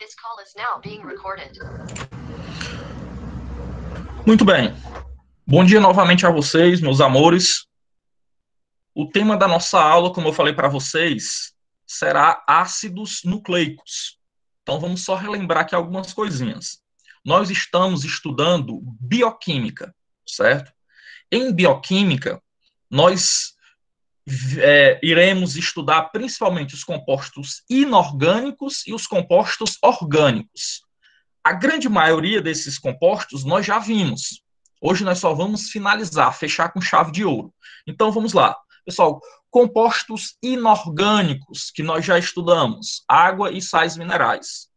This call is now being recorded. Muito bem. Bom dia novamente a vocês, meus amores. O tema da nossa aula, como eu falei para vocês, será ácidos nucleicos. Então vamos só relembrar aqui algumas coisinhas. Nós estamos estudando bioquímica, certo? Em bioquímica, nós iremos estudar principalmente os compostos inorgânicos e os compostos orgânicos. A grande maioria desses compostos nós já vimos. Hoje nós só vamos finalizar, fechar com chave de ouro. Então vamos lá. Pessoal, compostos inorgânicos que nós já estudamos, água e sais minerais,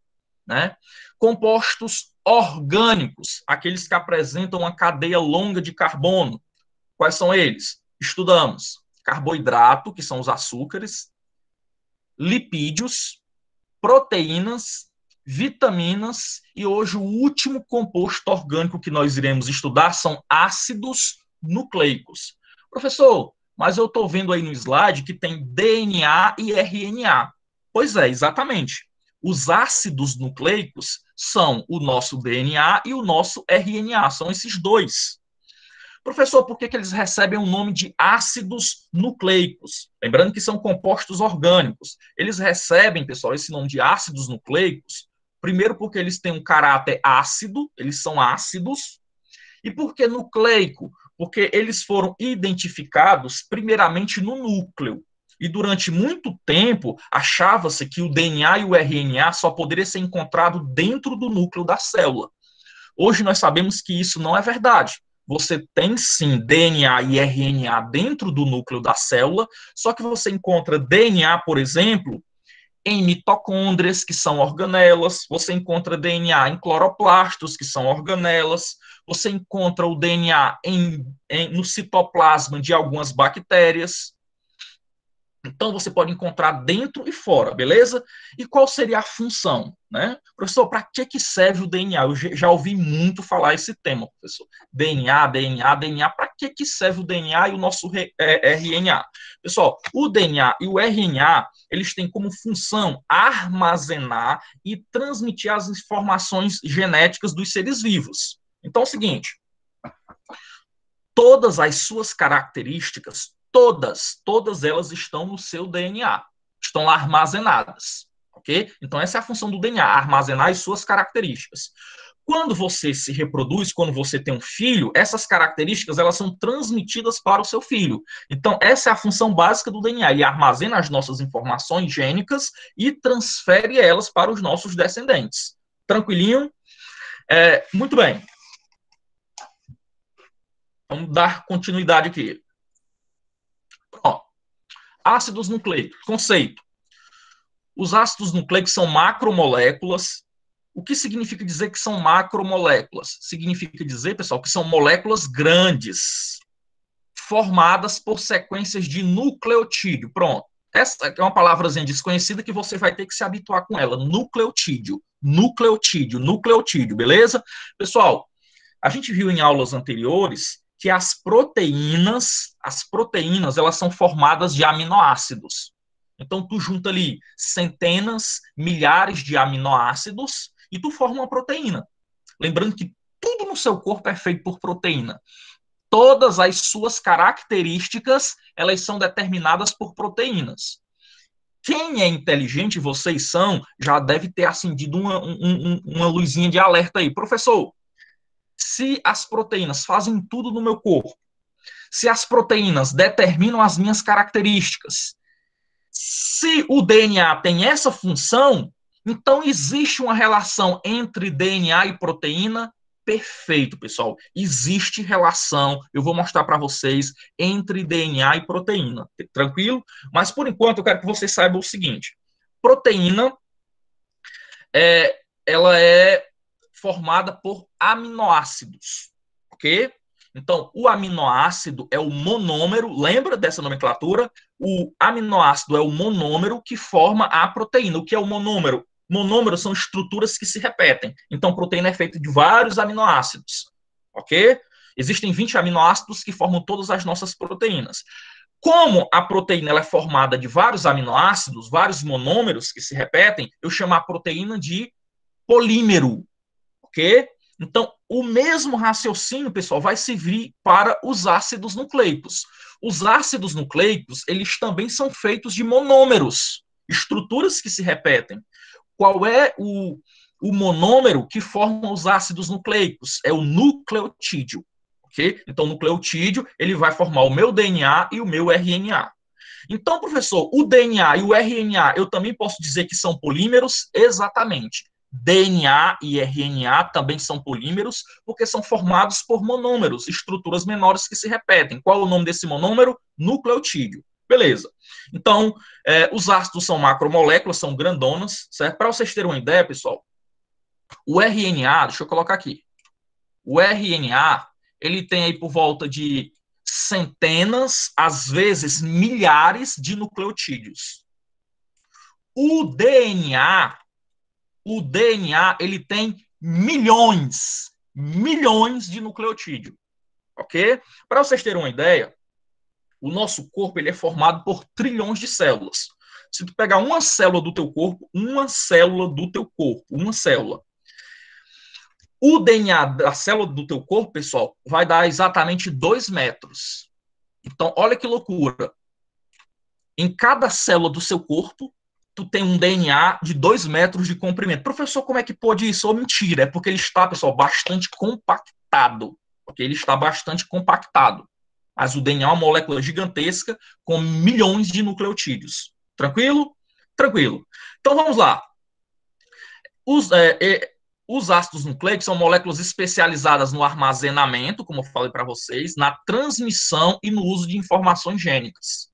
né? Compostos orgânicos, aqueles que apresentam uma cadeia longa de carbono. Quais são eles? Estudamos carboidrato, que são os açúcares, lipídios, proteínas, vitaminas e hoje o último composto orgânico que nós iremos estudar são ácidos nucleicos. Professor, mas eu estou vendo aí no slide que tem DNA e RNA. Pois é, exatamente. Os ácidos nucleicos são o nosso DNA e o nosso RNA, são esses dois. Professor, por que eles recebem o nome de ácidos nucleicos? Lembrando que são compostos orgânicos. Eles recebem, pessoal, esse nome de ácidos nucleicos, primeiro porque eles têm um caráter ácido, eles são ácidos, e por que nucleico? Porque eles foram identificados primeiramente no núcleo. E durante muito tempo, achava-se que o DNA e o RNA só poderia ser encontrado dentro do núcleo da célula. Hoje nós sabemos que isso não é verdade. Você tem sim DNA e RNA dentro do núcleo da célula, só que você encontra DNA, por exemplo, em mitocôndrias, que são organelas, você encontra DNA em cloroplastos, que são organelas, você encontra o DNA no citoplasma de algumas bactérias. Então, você pode encontrar dentro e fora, beleza? E qual seria a função, né? Professor, para que serve o DNA? Eu já ouvi muito falar esse tema, professor. DNA, para que serve o DNA e o nosso RNA? Pessoal, o DNA e o RNA, eles têm como função armazenar e transmitir as informações genéticas dos seres vivos. Então, é o seguinte, todas as suas características, todas elas estão no seu DNA, estão lá armazenadas, ok? Então essa é a função do DNA, armazenar as suas características. Quando você se reproduz, quando você tem um filho, essas características elas são transmitidas para o seu filho. Então essa é a função básica do DNA, ele armazena as nossas informações gênicas e transfere elas para os nossos descendentes. Tranquilinho? Muito bem. Vamos dar continuidade aqui. Ó, ácidos nucleicos, conceito. Os ácidos nucleicos são macromoléculas. O que significa dizer que são macromoléculas? Significa dizer, pessoal, que são moléculas grandes, formadas por sequências de nucleotídeo. Pronto. Essa é uma palavrazinha desconhecida que você vai ter que se habituar com ela. Nucleotídeo, beleza? Pessoal, a gente viu em aulas anteriores que as proteínas, elas são formadas de aminoácidos. Então, tu junta ali centenas, milhares de aminoácidos e tu forma uma proteína. Lembrando que tudo no seu corpo é feito por proteína. Todas as suas características, elas são determinadas por proteínas. Quem é inteligente, vocês são, já deve ter acendido uma luzinha de alerta aí. Professor, se as proteínas fazem tudo no meu corpo, se as proteínas determinam as minhas características, se o DNA tem essa função, então existe uma relação entre DNA e proteína? Perfeito, pessoal. Existe relação, eu vou mostrar para vocês, entre DNA e proteína. Tranquilo? Mas, por enquanto, eu quero que vocês saibam o seguinte. Proteína, ela é formada por aminoácidos, ok? Então, o aminoácido é o monômero, lembra dessa nomenclatura? O aminoácido é o monômero que forma a proteína. O que é o monômero? Monômeros são estruturas que se repetem. Então, proteína é feita de vários aminoácidos, ok? Existem 20 aminoácidos que formam todas as nossas proteínas. Como a proteína ela é formada de vários aminoácidos, vários monômeros que se repetem, eu chamo a proteína de polímero, ok? Então, o mesmo raciocínio, pessoal, vai servir para os ácidos nucleicos. Os ácidos nucleicos, eles também são feitos de monômeros, estruturas que se repetem. Qual é o monômero que forma os ácidos nucleicos? É o nucleotídeo, ok? Então, o nucleotídeo, ele vai formar o meu DNA e o meu RNA. Então, professor, o DNA e o RNA, eu também posso dizer que são polímeros? Exatamente. DNA e RNA também são polímeros, porque são formados por monômeros, estruturas menores que se repetem. Qual é o nome desse monômero? Nucleotídeo. Beleza. Então, os ácidos são macromoléculas, são grandonas, certo? Para vocês terem uma ideia, pessoal, o RNA, deixa eu colocar aqui, o RNA, ele tem aí por volta de centenas, às vezes milhares de nucleotídeos. O DNA, ele tem milhões de nucleotídeos, ok? Para vocês terem uma ideia, o nosso corpo ele é formado por trilhões de células. Se tu pegar uma célula do teu corpo, uma célula, o DNA da célula do teu corpo, pessoal, vai dar exatamente 2 metros. Então, olha que loucura. Em cada célula do seu corpo, tu tem um DNA de 2 metros de comprimento. Professor, como é que pode isso? Oh, mentira, é porque ele está, pessoal, bastante compactado. Porque ele está bastante compactado. Mas o DNA é uma molécula gigantesca com milhões de nucleotídeos. Tranquilo? Tranquilo. Então, vamos lá. Os ácidos nucleicos são moléculas especializadas no armazenamento, como eu falei para vocês, na transmissão e no uso de informações gênicas.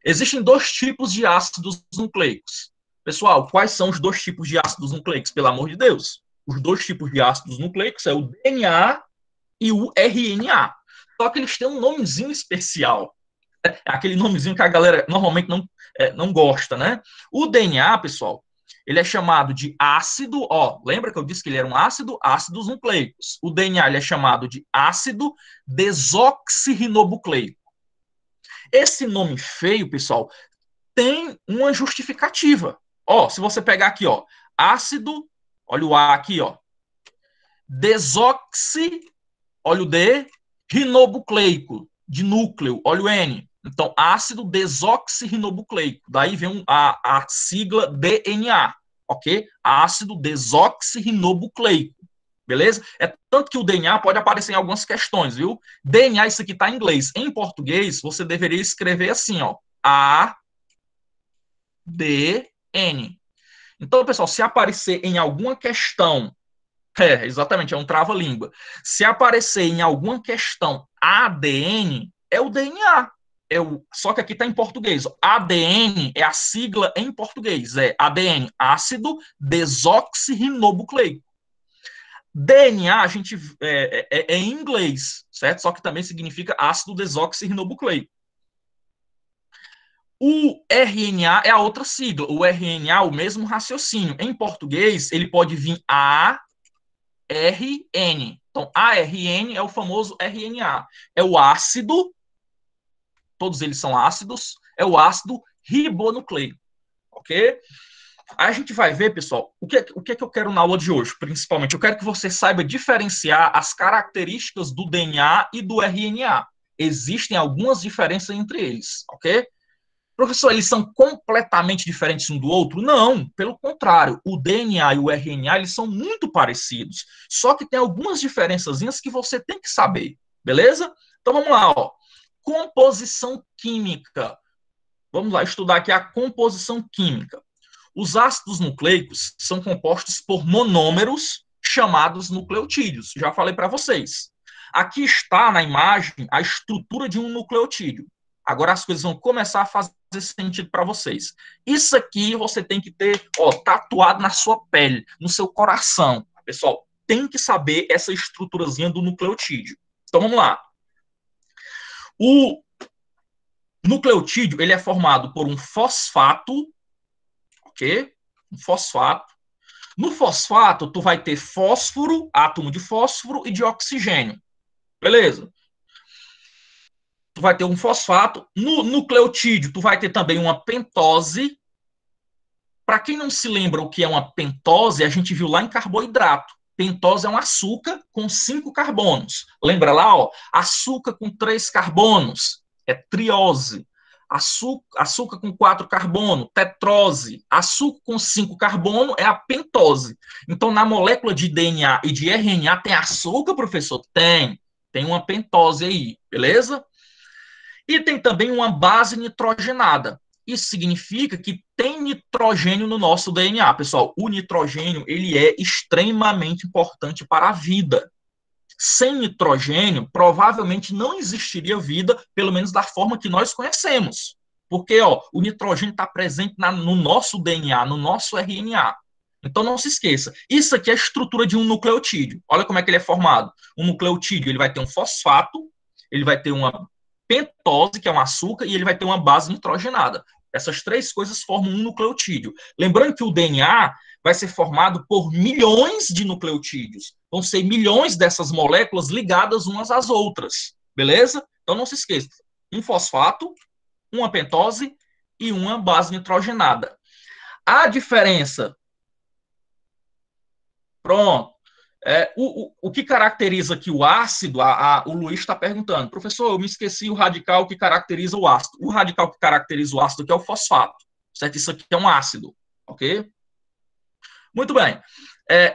Existem 2 tipos de ácidos nucleicos. Pessoal, quais são os 2 tipos de ácidos nucleicos? Pelo amor de Deus. Os 2 tipos de ácidos nucleicos é o DNA e o RNA. Só que eles têm um nomezinho especial. É aquele nomezinho que a galera normalmente não gosta, né? O DNA, pessoal, ele é chamado de ácido, lembra que eu disse que ele era um ácido? Ácidos nucleicos. O DNA ele é chamado de ácido desoxirribonucleico. Esse nome feio, pessoal, tem uma justificativa. Se você pegar aqui, ácido, olha o A aqui, desoxi, olha o D, rinobucleico, de núcleo, olha o N. Então, ácido desoxirribonucleico. Daí vem a sigla DNA, ok? Ácido desoxirribonucleico. Beleza? É tanto que o DNA pode aparecer em algumas questões, viu? DNA, isso aqui está em inglês. Em português, você deveria escrever assim, A, D, N. Então, pessoal, se aparecer em alguma questão, exatamente, é um trava-língua. Se aparecer em alguma questão ADN, é o DNA. Só que aqui está em português. ADN é a sigla em português. É ADN, ácido desoxirribonucleico. DNA, a gente em inglês, certo? Só que também significa ácido desoxirribonucleico. O RNA é a outra sigla. O RNA, o mesmo raciocínio. Em português, ele pode vir ARN. Então, ARN é o famoso RNA. É o ácido, todos eles são ácidos, é o ácido ribonucleico. Ok? Aí a gente vai ver, pessoal, o que é que eu quero na aula de hoje, principalmente. Eu quero que você saiba diferenciar as características do DNA e do RNA. Existem algumas diferenças entre eles, ok? Professor, eles são completamente diferentes um do outro? Não, pelo contrário. O DNA e o RNA, eles são muito parecidos. Só que tem algumas diferençazinhas que você tem que saber, beleza? Então vamos lá, composição química. Vamos lá estudar aqui a composição química. Os ácidos nucleicos são compostos por monômeros chamados nucleotídeos. Já falei para vocês. Aqui está na imagem a estrutura de um nucleotídeo. Agora as coisas vão começar a fazer sentido para vocês. Isso aqui você tem que ter tatuado na sua pele, no seu coração. Pessoal, tem que saber essa estruturazinha do nucleotídeo. Então vamos lá. O nucleotídeo ele é formado por um fosfato, ok? Um fosfato. No fosfato, tu vai ter fósforo, átomo de fósforo e de oxigênio. Beleza? Tu vai ter um fosfato. No nucleotídeo, tu vai ter também uma pentose. Para quem não se lembra o que é uma pentose, a gente viu lá em carboidrato. Pentose é um açúcar com 5 carbonos. Lembra lá, ó, açúcar com 3 carbonos é triose. Açúcar com 4 carbonos, tetrose. Açúcar com 5 carbonos é a pentose. Então, na molécula de DNA e de RNA tem açúcar, professor? Tem. Tem uma pentose aí, beleza? E tem também uma base nitrogenada. Isso significa que tem nitrogênio no nosso DNA, pessoal. O nitrogênio, ele é extremamente importante para a vida. Sem nitrogênio, provavelmente não existiria vida, pelo menos da forma que nós conhecemos. Porque, ó, o nitrogênio está presente no nosso DNA, no nosso RNA. Então, não se esqueça. Isso aqui é a estrutura de um nucleotídeo. Olha como é que ele é formado. Um nucleotídeo, ele vai ter um fosfato, ele vai ter uma pentose, que é um açúcar, e ele vai ter uma base nitrogenada. Essas 3 coisas formam um nucleotídeo. Lembrando que o DNA vai ser formado por milhões de nucleotídeos. Vão ser milhões dessas moléculas ligadas umas às outras. Beleza? Então não se esqueça. Um fosfato, uma pentose e uma base nitrogenada. A diferença... Pronto. O que caracteriza aqui o ácido, o Luiz está perguntando, professor, eu me esqueci o radical que caracteriza o ácido. O radical que caracteriza o ácido aqui é o fosfato, certo? Isso aqui é um ácido, ok? Muito bem.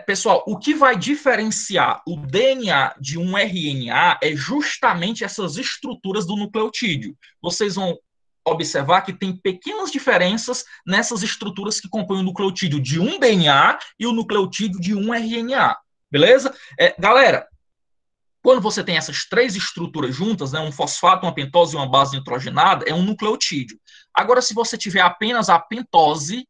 Pessoal, o que vai diferenciar o DNA de um RNA é justamente essas estruturas do nucleotídeo. Vocês vão observar que tem pequenas diferenças nessas estruturas que compõem o nucleotídeo de um DNA e o nucleotídeo de um RNA. Beleza? Galera, quando você tem essas 3 estruturas juntas, né, um fosfato, uma pentose e uma base nitrogenada, é um nucleotídeo. Agora, se você tiver apenas a pentose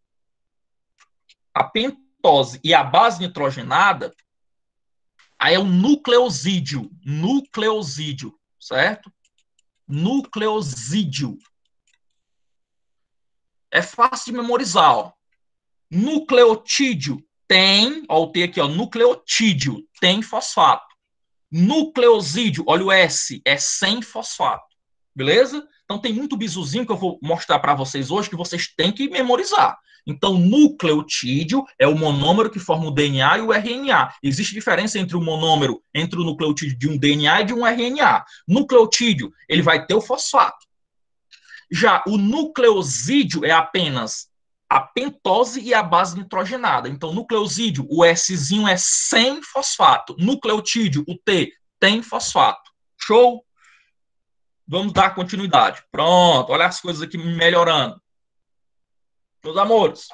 e a base nitrogenada, aí é um nucleosídeo. Nucleosídeo, certo? Nucleosídeo. É fácil de memorizar, ó. Nucleotídeo tem, ó, o T aqui, ó, nucleotídeo, tem fosfato. Nucleosídeo, olha o S, é sem fosfato. Beleza? Então tem muito bisuzinho que eu vou mostrar para vocês hoje que vocês têm que memorizar. Então, nucleotídeo é o monômero que forma o DNA e o RNA. Existe diferença entre o monômero, entre o nucleotídeo de um DNA e de um RNA. Nucleotídeo, ele vai ter o fosfato. Já o nucleosídeo é apenas a pentose e a base nitrogenada. Então, nucleosídeo, o Szinho é sem fosfato. Nucleotídeo, o T, tem fosfato. Show? Vamos dar continuidade. Pronto, olha as coisas aqui melhorando. Meus amores.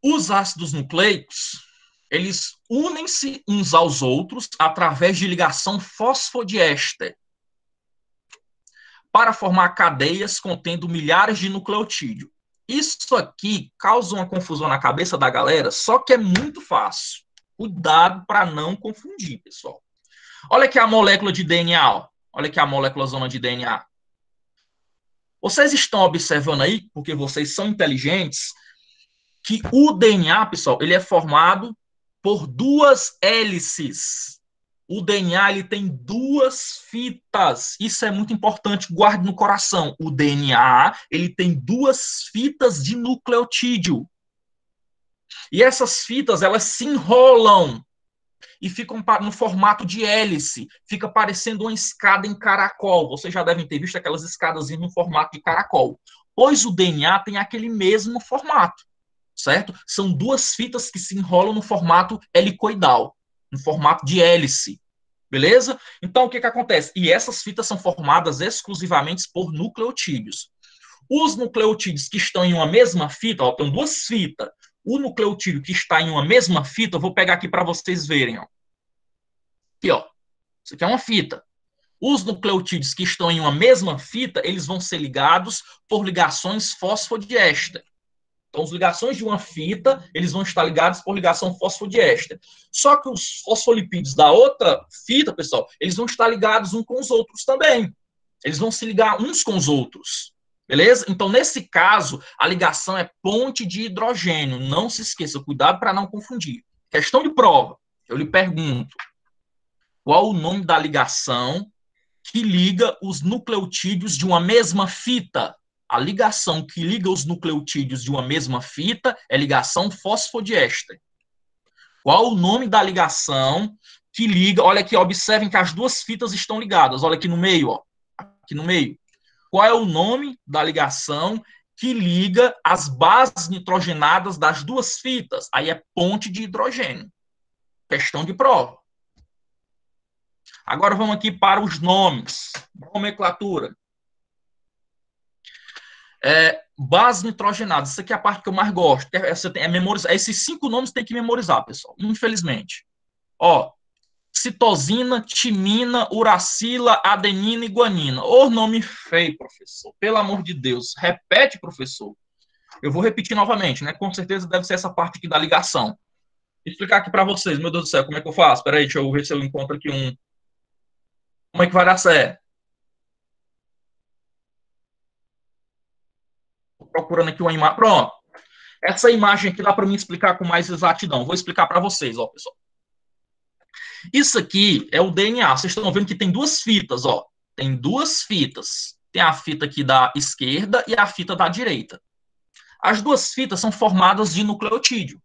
Os ácidos nucleicos, eles unem-se uns aos outros através de ligação fosfodiéster para formar cadeias contendo milhares de nucleotídeos. Isso aqui causa uma confusão na cabeça da galera, só que é muito fácil. Cuidado para não confundir, pessoal. Olha aqui a molécula de DNA, ó. Olha aqui a molécula zona de DNA. Vocês estão observando aí, porque vocês são inteligentes, que o DNA, pessoal, ele é formado por 2 hélices. O DNA ele tem 2 fitas. Isso é muito importante, guarde no coração. O DNA ele tem 2 fitas de nucleotídeo. E essas fitas elas se enrolam e ficam no formato de hélice. Fica parecendo uma escada em caracol. Vocês já devem ter visto aquelas escadas no formato de caracol. Pois o DNA tem aquele mesmo formato, certo? São 2 fitas que se enrolam no formato helicoidal, no formato de hélice, beleza? Então, o que acontece? E essas fitas são formadas exclusivamente por nucleotídeos. Os nucleotídeos que estão em uma mesma fita, ó, tem 2 fitas. O nucleotídeo que está em uma mesma fita, eu vou pegar aqui para vocês verem, ó. Aqui, ó. Isso aqui é uma fita. Os nucleotídeos que estão em uma mesma fita, eles vão ser ligados por ligações fosfodiéster. Então, as ligações de uma fita, eles vão estar ligados por ligação fosfodiéster. Só que os fosfolipídios da outra fita, pessoal, eles vão estar ligados uns com os outros também. Eles vão se ligar uns com os outros. Beleza? Então, nesse caso, a ligação é ponte de hidrogênio. Não se esqueça, cuidado para não confundir. Questão de prova. Eu lhe pergunto, qual o nome da ligação que liga os nucleotídeos de uma mesma fita? A ligação que liga os nucleotídeos de uma mesma fita é ligação fosfodiéster. Qual o nome da ligação que liga? Olha aqui, observem que as duas fitas estão ligadas. Olha aqui no meio, ó. Aqui no meio. Qual é o nome da ligação que liga as bases nitrogenadas das duas fitas? Aí é ponte de hidrogênio. Questão de prova. Agora vamos aqui para os nomes. Nomenclatura. Bases nitrogenadas. Isso aqui é a parte que eu mais gosto. Memorizar. Esses 5 nomes tem que memorizar, pessoal. Infelizmente. Ó, citosina, timina, uracila, adenina e guanina. Ô, nome feio, professor. Pelo amor de Deus. Repete, professor. Eu vou repetir novamente, né? Com certeza deve ser essa parte aqui da ligação. Vou explicar aqui para vocês. Meu Deus do céu, como é que eu faço? Peraí, deixa eu ver se eu encontro aqui um... Como é que vai dar certo? Tô procurando aqui uma imagem. Pronto. Essa imagem aqui dá para mim explicar com mais exatidão. Vou explicar para vocês, ó, pessoal. Isso aqui é o DNA. Vocês estão vendo que tem 2 fitas, ó. Tem 2 fitas. Tem a fita aqui da esquerda e a fita da direita. As 2 fitas são formadas de nucleotídeo,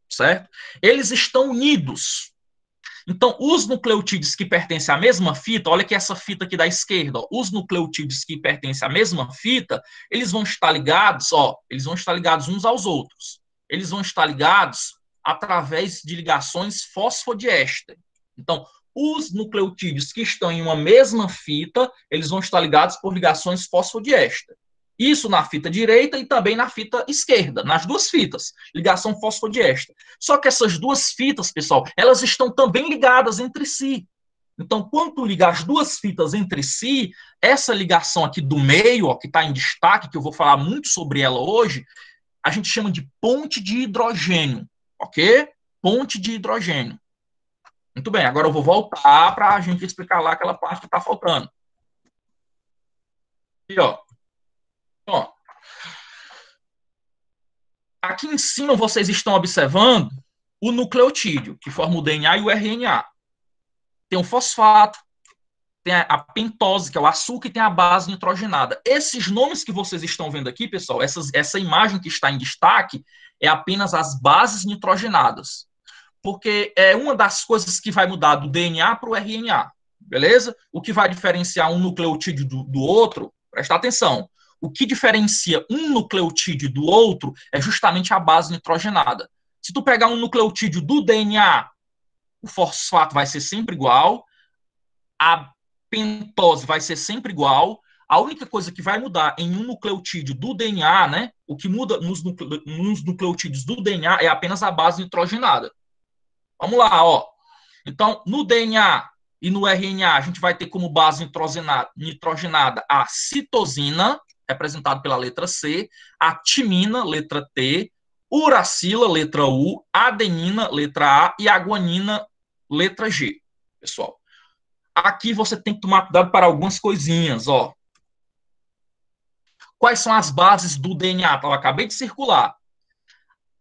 certo? Eles estão unidos. Então, os nucleotídeos que pertencem à mesma fita, olha que essa fita aqui da esquerda, ó, os nucleotídeos que pertencem à mesma fita, eles vão estar ligados, ó, eles vão estar ligados uns aos outros. Eles vão estar ligados através de ligações fosfodiéster. Então, os nucleotídeos que estão em uma mesma fita, eles vão estar ligados por ligações fosfodiéster. Isso na fita direita e também na fita esquerda, nas 2 fitas, ligação fosfodiéster. Só que essas 2 fitas, pessoal, elas estão também ligadas entre si. Então, quando ligar as 2 fitas entre si, essa ligação aqui do meio, ó, que está em destaque, que eu vou falar muito sobre ela hoje, a gente chama de ponte de hidrogênio, ok? Ponte de hidrogênio. Muito bem, agora eu vou voltar para a gente explicar lá aquela parte que está faltando. Aqui, ó. Ó. Aqui em cima vocês estão observando o nucleotídeo, que forma o DNA e o RNA. Tem o fosfato, tem a pentose, que é o açúcar, e tem a base nitrogenada. Esses nomes que vocês estão vendo aqui, pessoal, essa imagem que está em destaque, é apenas as bases nitrogenadas. Porque é uma das coisas que vai mudar do DNA para o RNA, beleza? O que vai diferenciar um nucleotídeo do outro, presta atenção, o que diferencia um nucleotídeo do outro é justamente a base nitrogenada. Se tu pegar um nucleotídeo do DNA, o fosfato vai ser sempre igual, a pentose vai ser sempre igual, a única coisa que vai mudar em um nucleotídeo do DNA, né, o que muda nos nucleotídeos do DNA é apenas a base nitrogenada. Vamos lá, ó. Então, no DNA e no RNA, a gente vai ter como base nitrogenada a citosina, representado pela letra C, a timina, letra T, uracila, letra U, adenina, letra A e a guanina, letra G. Pessoal, aqui você tem que tomar cuidado para algumas coisinhas, ó. Quais são as bases do DNA? Eu acabei de circular.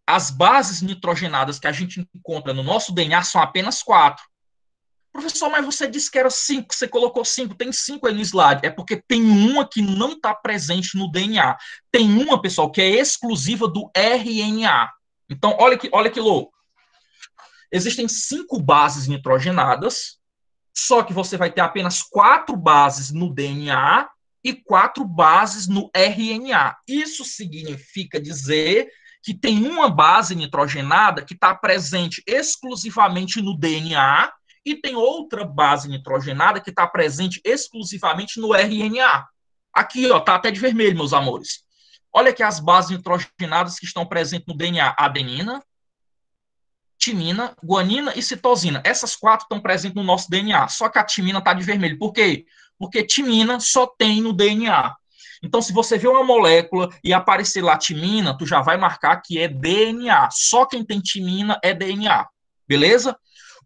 As bases nitrogenadas que a gente encontra no nosso DNA são apenas 4. Professor, mas você disse que era 5, você colocou 5, tem 5 aí no slide. É porque tem uma que não está presente no DNA. Tem uma, pessoal, que é exclusiva do RNA. Então, olha que louco. Existem 5 bases nitrogenadas, só que você vai ter apenas 4 bases no DNA e 4 bases no RNA. Isso significa dizer que tem uma base nitrogenada que está presente exclusivamente no DNA e tem outra base nitrogenada que está presente exclusivamente no RNA. Aqui, ó, tá até de vermelho, meus amores. Olha aqui as bases nitrogenadas que estão presentes no DNA: adenina, timina, guanina e citosina. Essas 4 estão presentes no nosso DNA, só que a timina está de vermelho. Por quê? Porque timina só tem no DNA. Então, se você vê uma molécula e aparecer lá timina, tu já vai marcar que é DNA. Só quem tem timina é DNA. Beleza?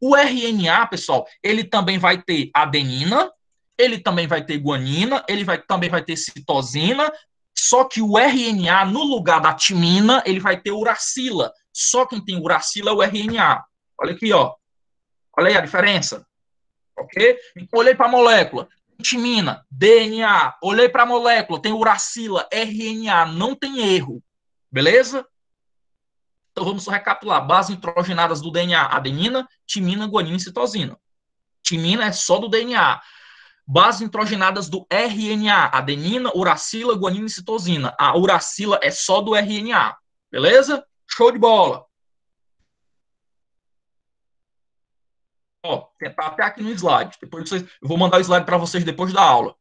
O RNA, pessoal, ele também vai ter adenina, ele também vai ter guanina, também vai ter citosina, só que o RNA, no lugar da timina, ele vai ter uracila. Só quem tem uracila é o RNA. Olha aqui, ó. Olha aí a diferença. Ok? Então, olhei para a molécula. timina, DNA. Olhei para a molécula, tem uracila, RNA, não tem erro. Beleza? Então vamos recapitular. Bases nitrogenadas do DNA: adenina, timina, guanina e citosina. Timina é só do DNA. Bases nitrogenadas do RNA: adenina, uracila, guanina e citosina. A uracila é só do RNA. Beleza? Show de bola. Ó, tá até aqui no slide. Depois eu vou mandar o slide para vocês depois da aula.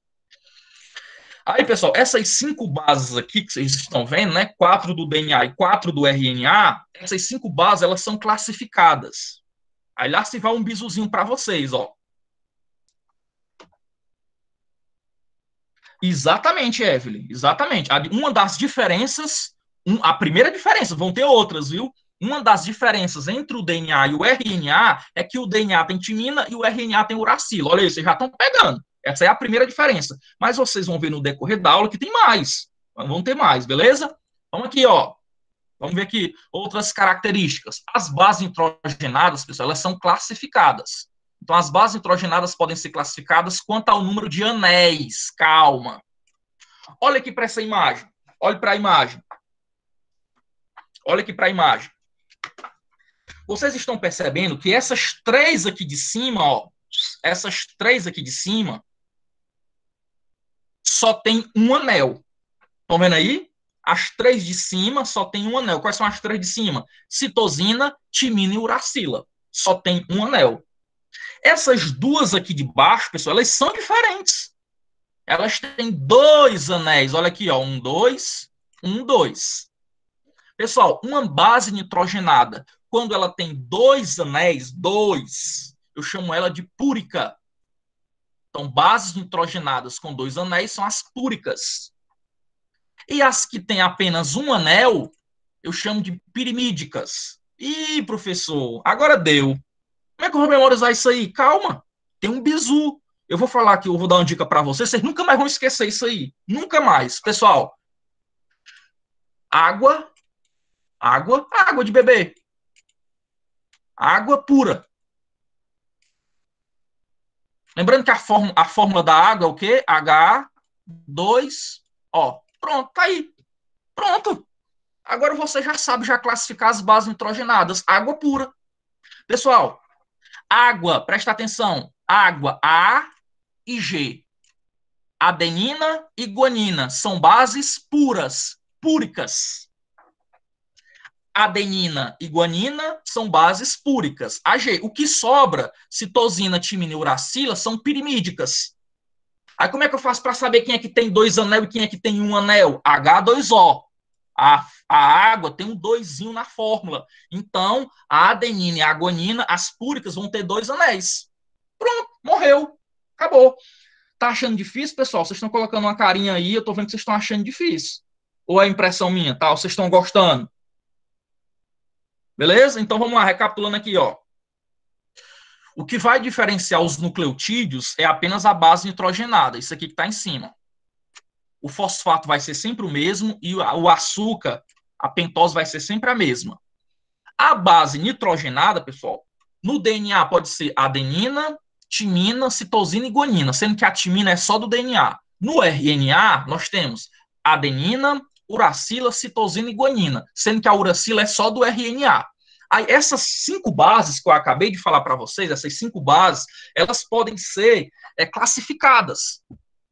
Aí, pessoal, essas 5 bases aqui que vocês estão vendo, né? 4 do DNA e 4 do RNA, essas 5 bases, elas são classificadas. Aí lá se vai um bizuzinho para vocês, ó. Exatamente, Evelyn, exatamente. Uma das diferenças, a primeira diferença, vão ter outras, viu? Uma das diferenças entre o DNA e o RNA é que o DNA tem timina e o RNA tem uracilo. Olha aí, vocês já estão pegando. Essa é a primeira diferença. Mas vocês vão ver no decorrer da aula que tem mais. Vão ter mais, beleza? Vamos aqui, ó. Vamos ver aqui outras características. As bases nitrogenadas, pessoal, elas são classificadas. Então, as bases nitrogenadas podem ser classificadas quanto ao número de anéis. Calma. Olha aqui para essa imagem. Olhe para a imagem. Olha aqui para a imagem. Vocês estão percebendo que essas 3 aqui de cima, ó, essas 3 aqui de cima, só tem um anel. Estão vendo aí? As 3 de cima só tem um anel. Quais são as 3 de cima? Citosina, timina e uracila. Só tem um anel. Essas 2 aqui de baixo, pessoal, elas são diferentes. Elas têm 2 anéis. Olha aqui, ó. 1, 2, 1, 2. Pessoal, uma base nitrogenada, quando ela tem 2 anéis, 2, eu chamo ela de púrica. Então, bases nitrogenadas com 2 anéis são as púricas. E as que têm apenas um anel, eu chamo de pirimídicas. Ih, professor, agora deu. Como é que eu vou memorizar isso aí? Calma, tem um bizu. Eu vou falar aqui, eu vou dar uma dica para vocês, vocês nunca mais vão esquecer isso aí. Nunca mais. Pessoal, água, água de beber. Água pura. Lembrando que a fórmula da água é o quê? H2, ó. Pronto, tá aí. Pronto. Agora você já sabe já classificar as bases nitrogenadas. Água pura. Pessoal, água, presta atenção. Água, A e G. Adenina e guanina são bases puras, púricas. Adenina e guanina são bases púricas. AG, o que sobra, citosina, timina e uracila, são pirimídicas. Aí como é que eu faço para saber quem é que tem 2 anel e quem é que tem um anel? H2O. A água tem um 2 na fórmula. Então, a adenina e a guanina, as púricas, vão ter 2 anéis. Pronto, morreu. Acabou. Tá achando difícil, pessoal? Vocês estão colocando uma carinha aí, eu tô vendo que vocês estão achando difícil. Ou é impressão minha, tá? Ou vocês estão gostando? Beleza? Então vamos lá, recapitulando aqui, ó. O que vai diferenciar os nucleotídeos é apenas a base nitrogenada, isso aqui que está em cima. O fosfato vai ser sempre o mesmo e o açúcar, a pentose, vai ser sempre a mesma. A base nitrogenada, pessoal, no DNA pode ser adenina, timina, citosina e guanina, sendo que a timina é só do DNA. No RNA, nós temos adenina, uracila, citosina e guanina, sendo que a uracila é só do RNA. Aí, essas 5 bases que eu acabei de falar para vocês, essas 5 bases, elas podem ser classificadas.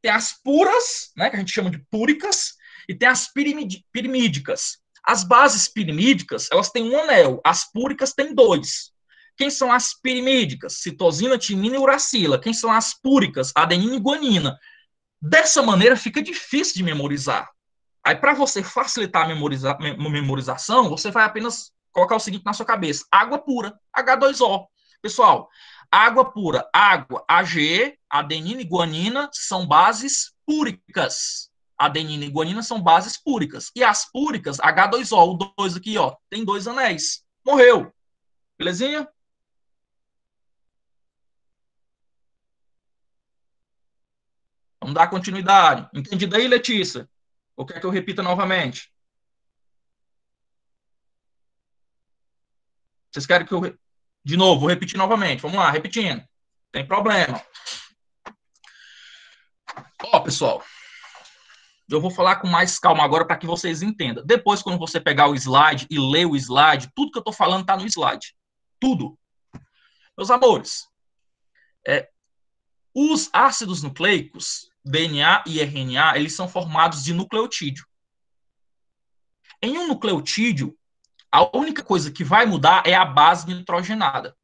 Tem as puras, né, que a gente chama de púricas, e tem as pirimídicas. As bases pirimídicas, elas têm um anel, as púricas têm 2. Quem são as pirimídicas? Citosina, timina e uracila. Quem são as púricas? Adenina e guanina. Dessa maneira, fica difícil de memorizar. Aí, para você facilitar a memorização, você vai apenas colocar o seguinte na sua cabeça: água pura, H2O. Pessoal, água pura, água, AG, adenina e guanina são bases púricas. Adenina e guanina são bases púricas. E as púricas, H2O, o 2 aqui, ó, tem 2 anéis. Morreu. Belezinha? Vamos dar continuidade. Entendido aí, Letícia? Ou quer que eu repita novamente? Vocês querem que eu... De novo, vou repetir novamente. Vamos lá, repetindo. Tem problema. Ó, pessoal, eu vou falar com mais calma agora para que vocês entendam. Depois, quando você pegar o slide e ler o slide, tudo que eu estou falando está no slide. Tudo. Meus amores, os ácidos nucleicos, DNA e RNA, eles são formados de nucleotídeo. Em um nucleotídeo, a única coisa que vai mudar é a base nitrogenada.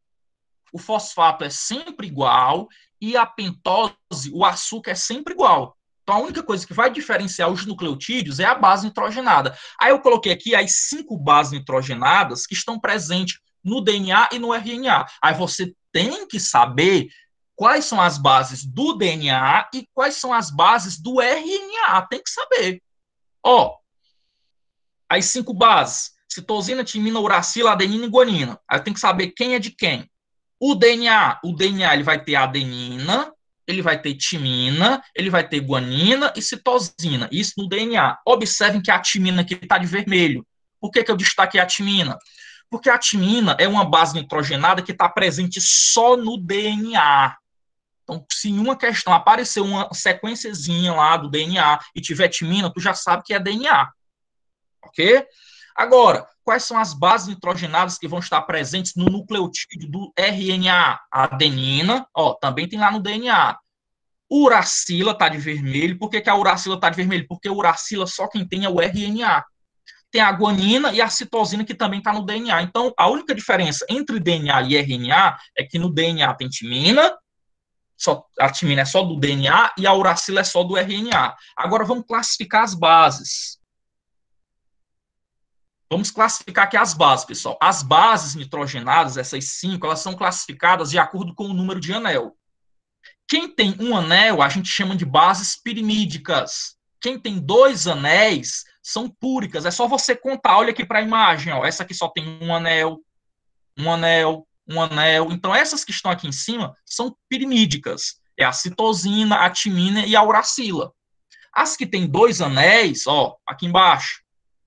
O fosfato é sempre igual e a pentose, o açúcar é sempre igual. Então, a única coisa que vai diferenciar os nucleotídeos é a base nitrogenada. Aí eu coloquei aqui as 5 bases nitrogenadas que estão presentes no DNA e no RNA. Aí você tem que saber quais são as bases do DNA e quais são as bases do RNA. Tem que saber. Ó, as 5 bases: citosina, timina, uracila, adenina e guanina. Aí tem que saber quem é de quem. O DNA ele vai ter adenina, ele vai ter timina, ele vai ter guanina e citosina. Isso no DNA. Observem que a timina aqui está de vermelho. Por que eu destaquei a timina? Porque a timina é uma base nitrogenada que está presente só no DNA. Então, se em uma questão aparecer uma sequenciazinha lá do DNA e tiver timina, tu já sabe que é DNA. Ok? Agora, quais são as bases nitrogenadas que vão estar presentes no nucleotídeo do RNA? A adenina, ó, também tem lá no DNA. Uracila está de vermelho. Por que a uracila está de vermelho? Porque uracila só quem tem é o RNA. Tem a guanina e a citosina, que também está no DNA. Então, a única diferença entre DNA e RNA é que no DNA tem timina, a timina é só do DNA e a uracila é só do RNA. Agora, vamos classificar as bases. Vamos classificar aqui as bases, pessoal. As bases nitrogenadas, essas 5, elas são classificadas de acordo com o número de anel. Quem tem um anel, a gente chama de bases pirimídicas. Quem tem 2 anéis, são púricas. É só você contar. Olha aqui para a imagem. Ó. Essa aqui só tem um anel, um anel, um anel. Então, essas que estão aqui em cima são pirimídicas. É a citosina, a timina e a uracila. As que têm 2 anéis, ó, aqui embaixo,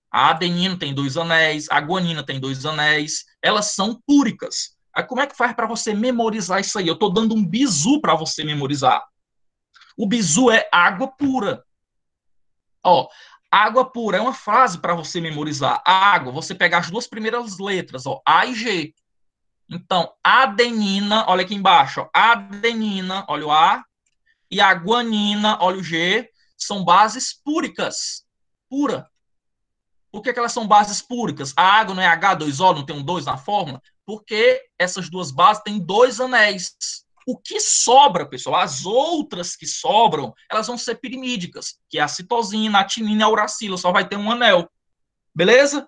a adenina tem 2 anéis, a guanina tem 2 anéis, elas são púricas. Aí como é que faz para você memorizar isso aí? Eu estou dando um bizu para você memorizar. O bizu é água pura. Ó, água pura é uma frase para você memorizar. Água, você pegar as 2 primeiras letras, ó, A e G. Então, adenina, olha aqui embaixo, ó, adenina, olha o A, e a guanina, olha o G, são bases púricas. Pura. Por que elas são bases púricas? A água não é H2O, não tem um 2 na fórmula? Porque essas 2 bases têm 2 anéis. O que sobra, pessoal, as outras que sobram, elas vão ser pirimídicas, que é a citosina, a timina e a uracila, só vai ter um anel. Beleza?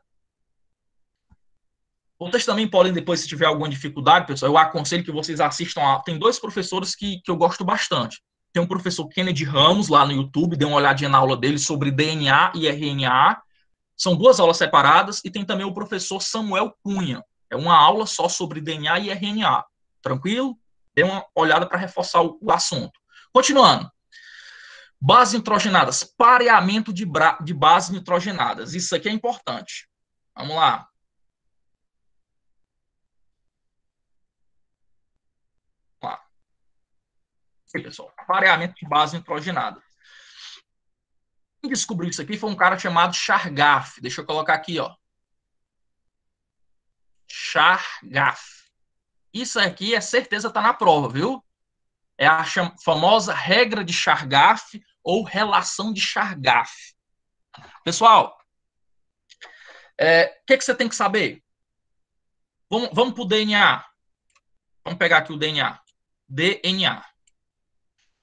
Vocês também podem, depois, se tiver alguma dificuldade, pessoal, eu aconselho que vocês assistam. Tem 2 professores que eu gosto bastante. Tem um professor Kennedy Ramos, lá no YouTube, dê uma olhadinha na aula dele sobre DNA e RNA. São 2 aulas separadas, e tem também o professor Samuel Cunha. É uma aula só sobre DNA e RNA. Tranquilo? Dê uma olhada para reforçar o assunto. Continuando. Bases nitrogenadas. Pareamento de bases nitrogenadas. Isso aqui é importante. Vamos lá. Vamos lá. Aqui, pessoal. Pareamento de base nitrogenada. Quem descobriu isso aqui foi um cara chamado Chargaff. Deixa eu colocar aqui, ó. Chargaff. Isso aqui é certeza tá na prova, viu? É a famosa regra de Chargaff ou relação de Chargaff. Pessoal, o que você tem que saber? Vamos para o DNA. Vamos pegar aqui o DNA. DNA.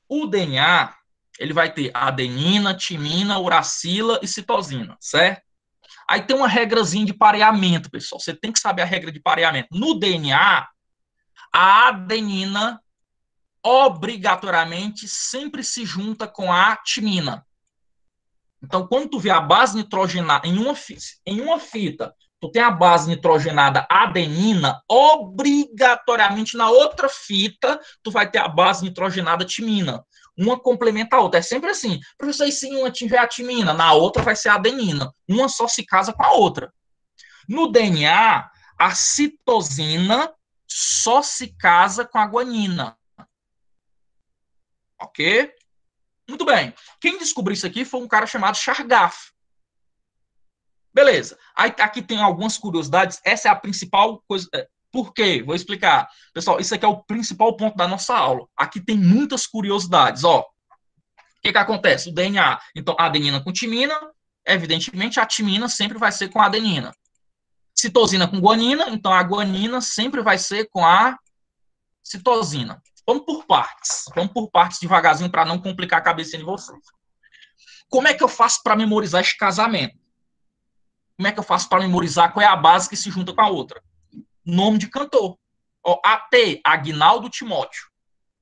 O DNA, ele vai ter adenina, timina, uracila e citosina, certo? Aí tem uma regrazinha de pareamento, pessoal. Você tem que saber a regra de pareamento. No DNA, a adenina obrigatoriamente sempre se junta com a timina. Então, quando tu vê a base nitrogenada em uma fita, tu tem a base nitrogenada adenina, obrigatoriamente na outra fita, tu vai ter a base nitrogenada timina. Uma complementa a outra. É sempre assim. Professor, e se uma tiver a timina, na outra vai ser a adenina. Uma só se casa com a outra. No DNA, a citosina só se casa com a guanina. Ok? Muito bem. Quem descobriu isso aqui foi um cara chamado Chargaff. Beleza. Aí aqui tem algumas curiosidades. Essa é a principal coisa. Por quê? Vou explicar. Pessoal, isso aqui é o principal ponto da nossa aula. Aqui tem muitas curiosidades. Ó, o que acontece? O DNA. Então, adenina com timina. Evidentemente, a timina sempre vai ser com a adenina. Citosina com guanina. Então, a guanina sempre vai ser com a citosina. Vamos por partes. Vamos por partes devagarzinho para não complicar a cabeça de vocês. Como é que eu faço para memorizar este casamento? Como é que eu faço para memorizar qual é a base que se junta com a outra? Nome de cantor. Ó, AT, Aguinaldo Timóteo.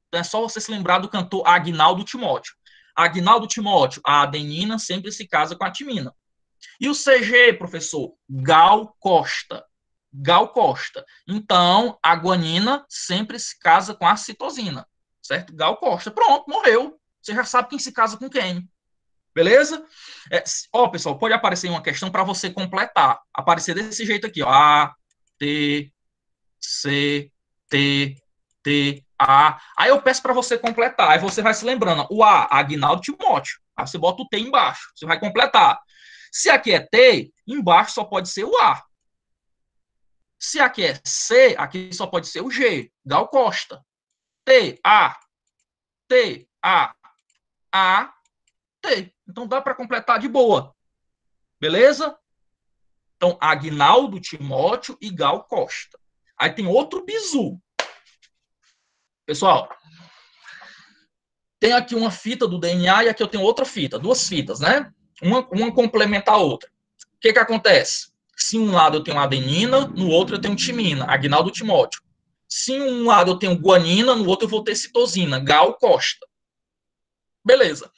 Então é só você se lembrar do cantor Aguinaldo Timóteo. Aguinaldo Timóteo, a adenina sempre se casa com a timina. E o CG, professor? Gal Costa. Gal Costa. Então, a guanina sempre se casa com a citosina. Certo? Gal Costa. Pronto, morreu. Você já sabe quem se casa com quem. Beleza? Ó, pessoal, pode aparecer uma questão para você completar. Aparecer desse jeito aqui, ó. A, T, C, T, T, A. Aí eu peço para você completar. Aí você vai se lembrando. O A, Aguinaldo Timóteo. Aí você bota o T embaixo. Você vai completar. Se aqui é T, embaixo só pode ser o A. Se aqui é C, aqui só pode ser o G. Gal Costa. T, A, T, A, A, T. Então dá para completar de boa. Beleza? Então, Aguinaldo Timóteo e Gal Costa. Aí tem outro bizu. Pessoal, tem aqui uma fita do DNA e aqui eu tenho outra fita. Duas fitas, né? Uma complementa a outra. O que acontece? Se um lado eu tenho adenina, no outro eu tenho timina, Aguinaldo Timóteo. Se um lado eu tenho guanina, no outro eu vou ter citosina, Gal Costa. Beleza.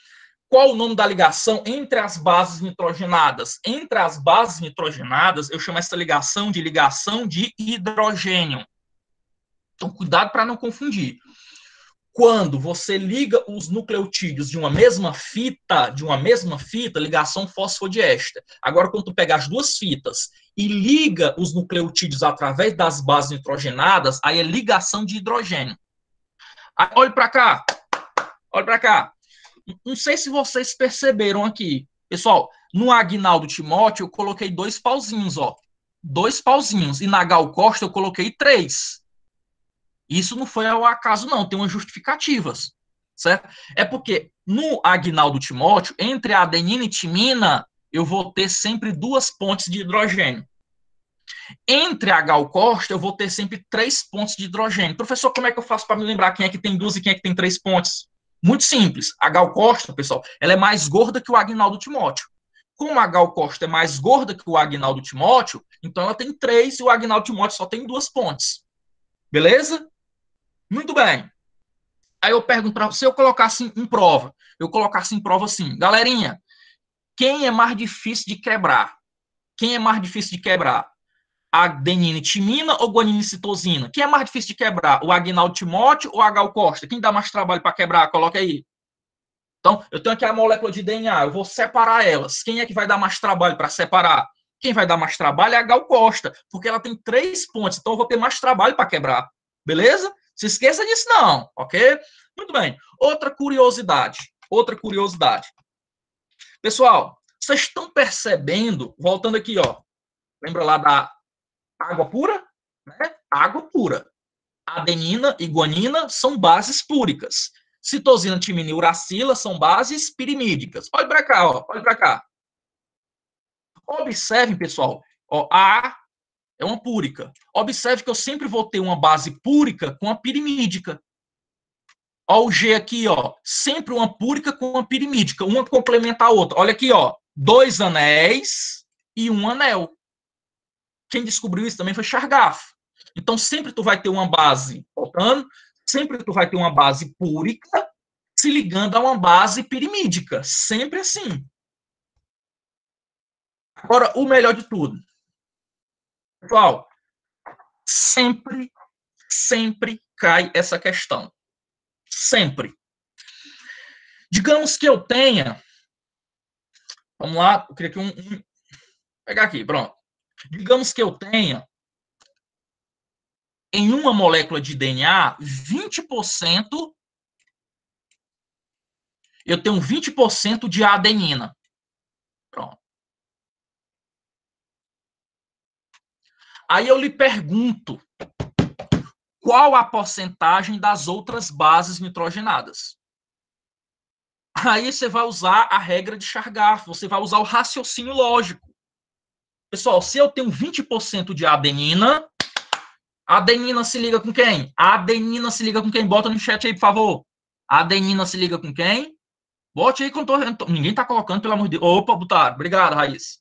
Qual o nome da ligação entre as bases nitrogenadas? Entre as bases nitrogenadas, eu chamo essa ligação de hidrogênio. Então, cuidado para não confundir. Quando você liga os nucleotídeos de uma mesma fita, ligação fosfodiéster. Agora, quando tu pega as duas fitas e liga os nucleotídeos através das bases nitrogenadas, aí é ligação de hidrogênio. Aí, olha para cá. Olha para cá. Não sei se vocês perceberam aqui. Pessoal, no Aguinaldo Timóteo eu coloquei 2 pauzinhos, ó. 2 pauzinhos. E na Gal Costa eu coloquei 3. Isso não foi ao acaso, não. Tem umas justificativas, certo? É porque no Aguinaldo Timóteo, entre a adenina e timina, eu vou ter sempre 2 pontes de hidrogênio. Entre a Gal Costa, eu vou ter sempre 3 pontes de hidrogênio. Professor, como é que eu faço para me lembrar quem é que tem 2 e quem é que tem 3 pontes? Muito simples. A Gal Costa, pessoal, ela é mais gorda que o Aguinaldo Timóteo. Como a Gal Costa é mais gorda que o Aguinaldo Timóteo, então ela tem 3 e o Aguinaldo Timóteo só tem 2 pontes. Beleza? Muito bem. Aí eu pergunto para você, se eu colocasse em prova, assim, galerinha, quem é mais difícil de quebrar? Quem é mais difícil de quebrar? Adenina e timina ou guanina e citosina? Quem é mais difícil de quebrar? O Aguinaldo Timóteo ou a Gal Costa? Quem dá mais trabalho para quebrar? Coloca aí. Então, eu tenho aqui a molécula de DNA, eu vou separar elas. Quem é que vai dar mais trabalho para separar? Quem vai dar mais trabalho é a Gal Costa, porque ela tem 3 pontos, então eu vou ter mais trabalho para quebrar. Beleza? Se esqueça disso não, ok? Muito bem. Outra curiosidade. Pessoal, vocês estão percebendo, voltando aqui, ó. Lembra lá da água pura? Né? Água pura. Adenina e guanina são bases púricas. Citosina, timina e uracila são bases pirimídicas. Olha para cá, ó. Olha para cá. Observem, pessoal. Ó, A é uma púrica. Observe que eu sempre vou ter uma base púrica com a pirimídica. Ó, o G aqui, ó. Sempre uma púrica com uma pirimídica. Uma complementa a outra. Olha aqui, ó. 2 anéis e um anel. Quem descobriu isso também foi Chargaff. Então, sempre tu vai ter uma base, voltando, sempre tu vai ter uma base púrica se ligando a uma base pirimídica. Sempre assim. Agora, o melhor de tudo. Pessoal, sempre cai essa questão. Sempre. Digamos que eu tenha. Vamos lá, eu queria que Vou pegar aqui, pronto. Digamos que eu tenha em uma molécula de DNA 20% eu tenho 20% de adenina. Pronto. Aí eu lhe pergunto, qual a porcentagem das outras bases nitrogenadas? Aí você vai usar a regra de Chargaff, você vai usar o raciocínio lógico. Pessoal, se eu tenho 20% de adenina, a adenina se liga com quem? A adenina se liga com quem? Bota no chat aí, por favor. A adenina se liga com quem? Bote aí que eu tô... Ninguém tá colocando, pelo amor de Deus. Opa, botaram. Obrigado, Raíssa.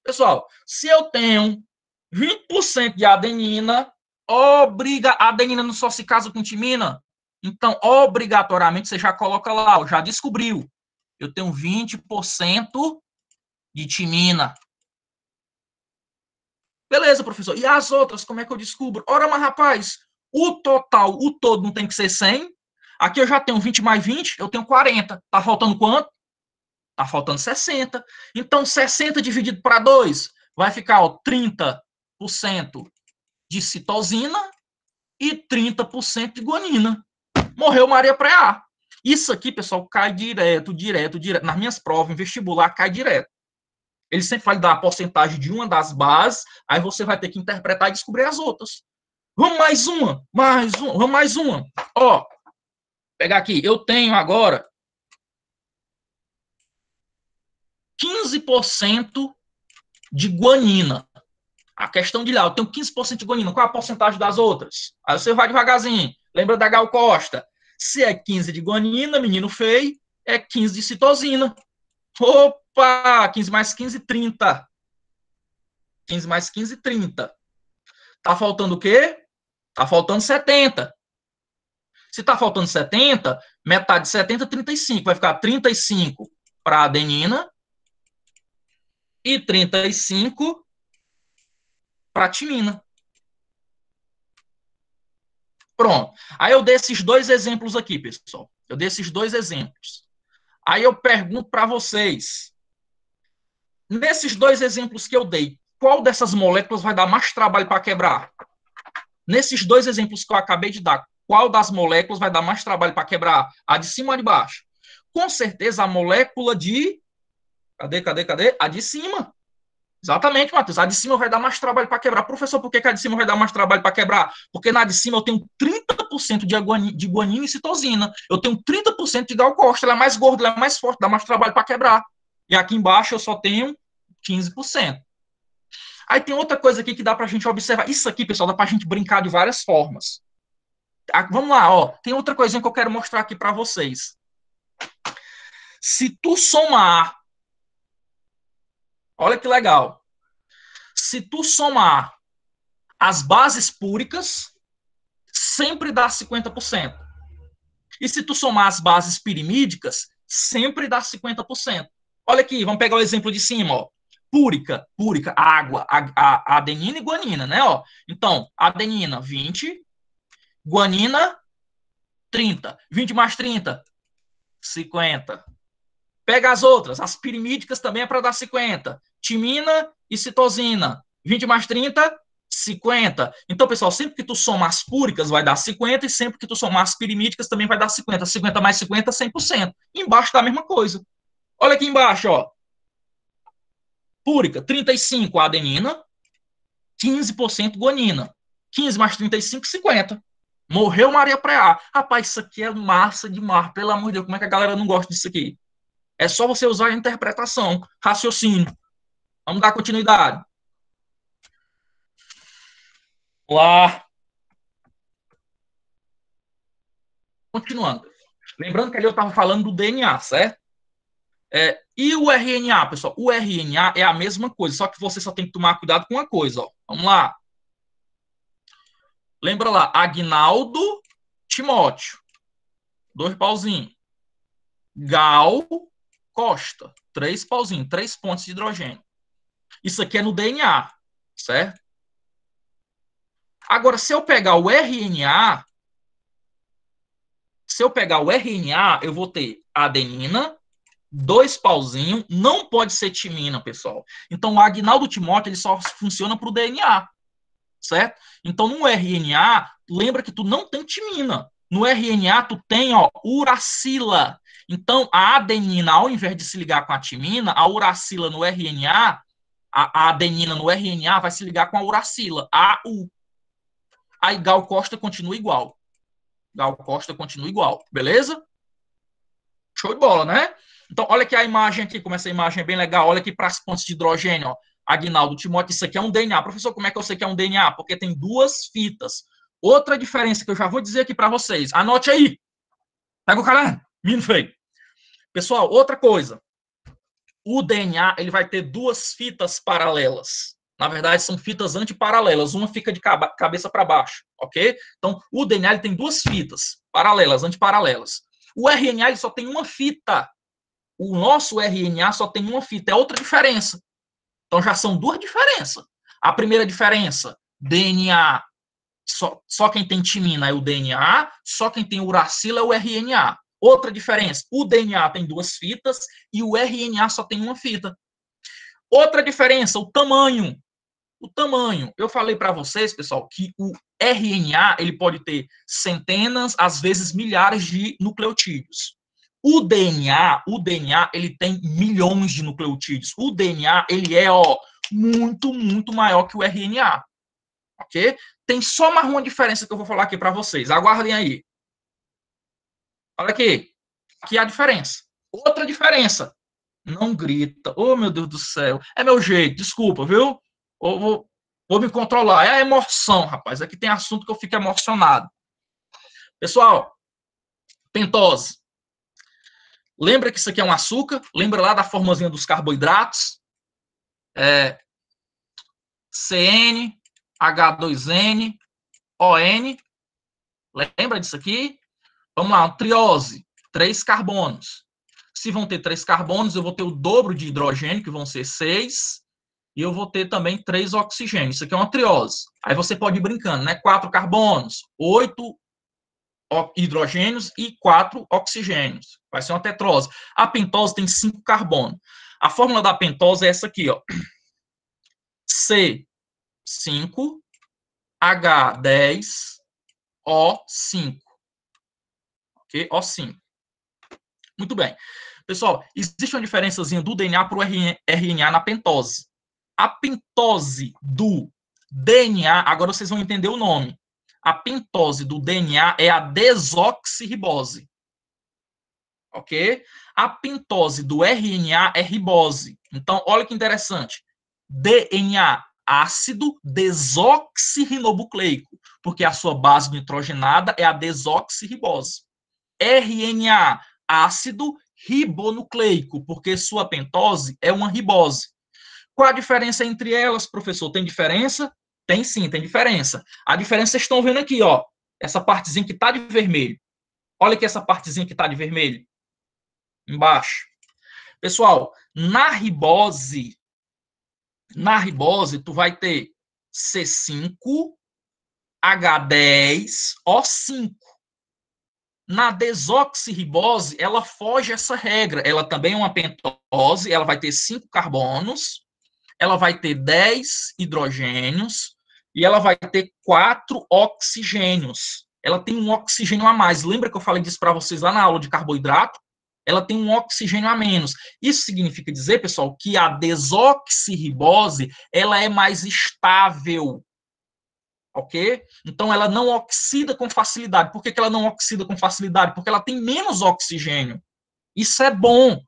Pessoal, se eu tenho 20% de adenina, a adenina não só se casa com timina? Então, obrigatoriamente, você já coloca lá, já descobriu. Eu tenho 20% de timina. Beleza, professor. E as outras, como é que eu descubro? Ora, mas rapaz, o total, o todo não tem que ser 100? Aqui eu já tenho 20 mais 20, eu tenho 40. Tá faltando quanto? Tá faltando 60. Então, 60 dividido para 2 vai ficar, ó, 30% de citosina e 30% de guanina. Morreu Maria Preá. Isso aqui, pessoal, cai direto. Nas minhas provas, em vestibular, cai direto. Ele sempre vai dar a porcentagem de uma das bases, aí você vai ter que interpretar e descobrir as outras. Vamos vamos mais uma. Ó, pegar aqui, eu tenho agora 15% de guanina. A questão de lá, eu tenho 15% de guanina, qual é a porcentagem das outras? Aí você vai devagarzinho, lembra da Gal Costa. Se é 15 de guanina, menino feio, é 15 de citosina. Opa, 15 mais 15, 30. 15 mais 15, 30. Tá faltando o quê? Tá faltando 70. Se tá faltando 70, metade de 70, 35. Vai ficar 35 para adenina e 35 para timina. Pronto. Aí eu dei esses dois exemplos aqui, pessoal. Eu dei esses dois exemplos. Aí eu pergunto para vocês, nesses dois exemplos que eu dei, qual dessas moléculas vai dar mais trabalho para quebrar? Nesses dois exemplos que eu acabei de dar, qual das moléculas vai dar mais trabalho para quebrar? A de cima ou a de baixo? Com certeza a molécula de... Cadê? A de cima. Exatamente, Matheus. A de cima vai dar mais trabalho para quebrar. Professor, por que a de cima vai dar mais trabalho para quebrar? Porque na de cima eu tenho 30% de guanina e citosina. Eu tenho 30% de galcosta. Ela é mais gorda, ela é mais forte, dá mais trabalho para quebrar. E aqui embaixo eu só tenho 15%. Aí tem outra coisa aqui que dá para a gente observar. Isso aqui, pessoal, dá para a gente brincar de várias formas. Vamos lá, ó. Tem outra coisinha que eu quero mostrar aqui para vocês. Se tu somar, olha que legal. Se tu somar as bases púricas, sempre dá 50%. E se tu somar as bases pirimídicas, sempre dá 50%. Olha aqui, vamos pegar o exemplo de cima, ó. Púrica, água, a adenina e guanina, né? Ó. Então, adenina, 20, guanina, 30. 20 mais 30, 50. Pega as outras, as pirimídicas também é para dar 50. Timina e citosina, 20 mais 30, 50. Então, pessoal, sempre que tu somar as púricas vai dar 50 e sempre que tu somar as pirimídicas também vai dar 50. 50 mais 50, 100%. Embaixo dá a mesma coisa. Olha aqui embaixo, ó. Púrica, 35 adenina, 15% guanina. 15 mais 35, 50. Morreu Maria Preá. Rapaz, isso aqui é massa demais. Pelo amor de Deus, como é que a galera não gosta disso aqui? É só você usar a interpretação, raciocínio. Vamos dar continuidade. Lá. Continuando. Lembrando que ali eu estava falando do DNA, certo? E o RNA, pessoal? O RNA é a mesma coisa, só que você só tem que tomar cuidado com uma coisa. Ó. Vamos lá. Lembra lá, Agnaldo Timóteo. 2 pauzinhos. Gal Costa. 3 pauzinhos, 3 pontos de hidrogênio. Isso aqui é no DNA, certo? Agora, se eu pegar o RNA, eu vou ter adenina, 2 pauzinhos, não pode ser timina, pessoal. Então, o Agnaldo Timóteo, ele só funciona para o DNA, certo? Então, no RNA, lembra que tu não tem timina. No RNA, tu tem, ó, uracila. Então, a adenina, ao invés de se ligar com a timina, a uracila no RNA, a adenina no RNA vai se ligar com a uracila, AU. Aí Gal Costa continua igual. Gal Costa continua igual, beleza? Show de bola, né? Então, olha aqui a imagem aqui, como essa imagem é bem legal. Olha aqui para as pontes de hidrogênio, ó. Aguinaldo, Timóteo, isso aqui é um DNA. Professor, como é que eu sei que é um DNA? Porque tem duas fitas. Outra diferença que eu já vou dizer aqui para vocês. Anote aí. Pega o caderno. Menino feio. Pessoal, outra coisa. O DNA, ele vai ter duas fitas paralelas. Na verdade, são fitas antiparalelas. Uma fica de cabeça para baixo, ok? Então, o DNA ele tem duas fitas paralelas, antiparalelas. O RNA ele só tem uma fita. O nosso RNA só tem uma fita. É outra diferença. Então, já são duas diferenças. A primeira diferença, DNA, só quem tem timina é o DNA, só quem tem uracila é o RNA. Outra diferença, o DNA tem duas fitas e o RNA só tem uma fita. Outra diferença, o tamanho. O tamanho. Eu falei para vocês, pessoal, que o RNA ele pode ter centenas, às vezes milhares de nucleotídeos. O DNA, ele tem milhões de nucleotídeos. O DNA, ele é, muito, muito maior que o RNA. Ok? Tem só mais uma diferença que eu vou falar aqui para vocês. Aguardem aí. Olha aqui. Aqui é a diferença. Outra diferença. Não grita. Oh, meu Deus do céu. É meu jeito, desculpa, viu? Vou me controlar. É a emoção, rapaz. Aqui tem assunto que eu fico emocionado. Pessoal, pentose. Lembra que isso aqui é um açúcar? Lembra lá da formazinha dos carboidratos? CN, H2N, ON. Lembra disso aqui? Vamos lá, triose, 3 carbonos. Se vão ter 3 carbonos, eu vou ter o dobro de hidrogênio, que vão ser 6, e eu vou ter também 3 oxigênios. Isso aqui é uma triose. Aí você pode ir brincando, né? 4 carbonos, 8 hidrogênios e 4 oxigênios. Vai ser uma tetrose. A pentose tem 5 carbonos. A fórmula da pentose é essa aqui, ó. C5, H10, O5. Ok? O5. Muito bem. Pessoal, existe uma diferençazinha do DNA para o RNA na pentose. A pentose do DNA, agora vocês vão entender o nome. A pentose do DNA é a desoxirribose. Ok? A pentose do RNA é ribose. Então, olha que interessante. DNA, ácido desoxirribonucleico, porque a sua base nitrogenada é a desoxirribose. RNA, ácido ribonucleico, porque sua pentose é uma ribose. Qual a diferença entre elas, professor? Tem diferença? Tem sim, tem diferença. A diferença vocês estão vendo aqui, ó. Essa partezinha que está de vermelho. Olha aqui essa partezinha que está de vermelho. Embaixo. Pessoal, na ribose, tu vai ter C5, H10, O5. Na desoxirribose, ela foge essa regra. Ela também é uma pentose, ela vai ter 5 carbonos, ela vai ter 10 hidrogênios e ela vai ter 4 oxigênios. Ela tem um oxigênio a mais. Lembra que eu falei disso para vocês lá na aula de carboidrato? Ela tem um oxigênio a menos. Isso significa dizer, pessoal, que a desoxirribose ela é mais estável. Ok? Então, ela não oxida com facilidade. Por que ela não oxida com facilidade? Porque ela tem menos oxigênio. Isso é bom.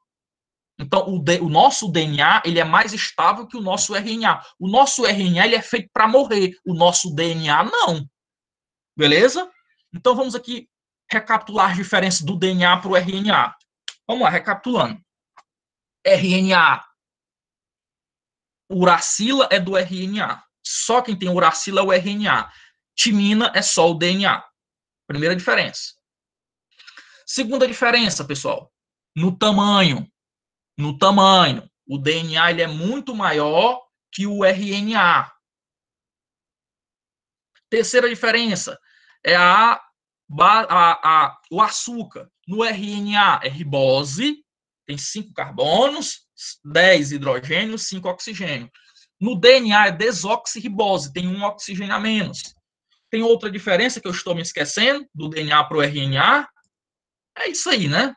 Então, o nosso DNA ele é mais estável que o nosso RNA. O nosso RNA ele é feito para morrer. O nosso DNA, não. Beleza? Então, vamos aqui recapitular as diferenças do DNA para o RNA. Vamos lá, recapitulando. RNA. Uracila é do RNA. Só quem tem uracila é o RNA. Timina é só o DNA. Primeira diferença. Segunda diferença, pessoal. No tamanho. No tamanho. O DNA ele é muito maior que o RNA. Terceira diferença é o açúcar. No RNA é ribose, tem 5 carbonos, 10 hidrogênios, 5 oxigênios. No DNA é desoxirribose, tem 1 oxigênio a menos. Tem outra diferença que eu estou me esquecendo do DNA para o RNA? É isso aí, né?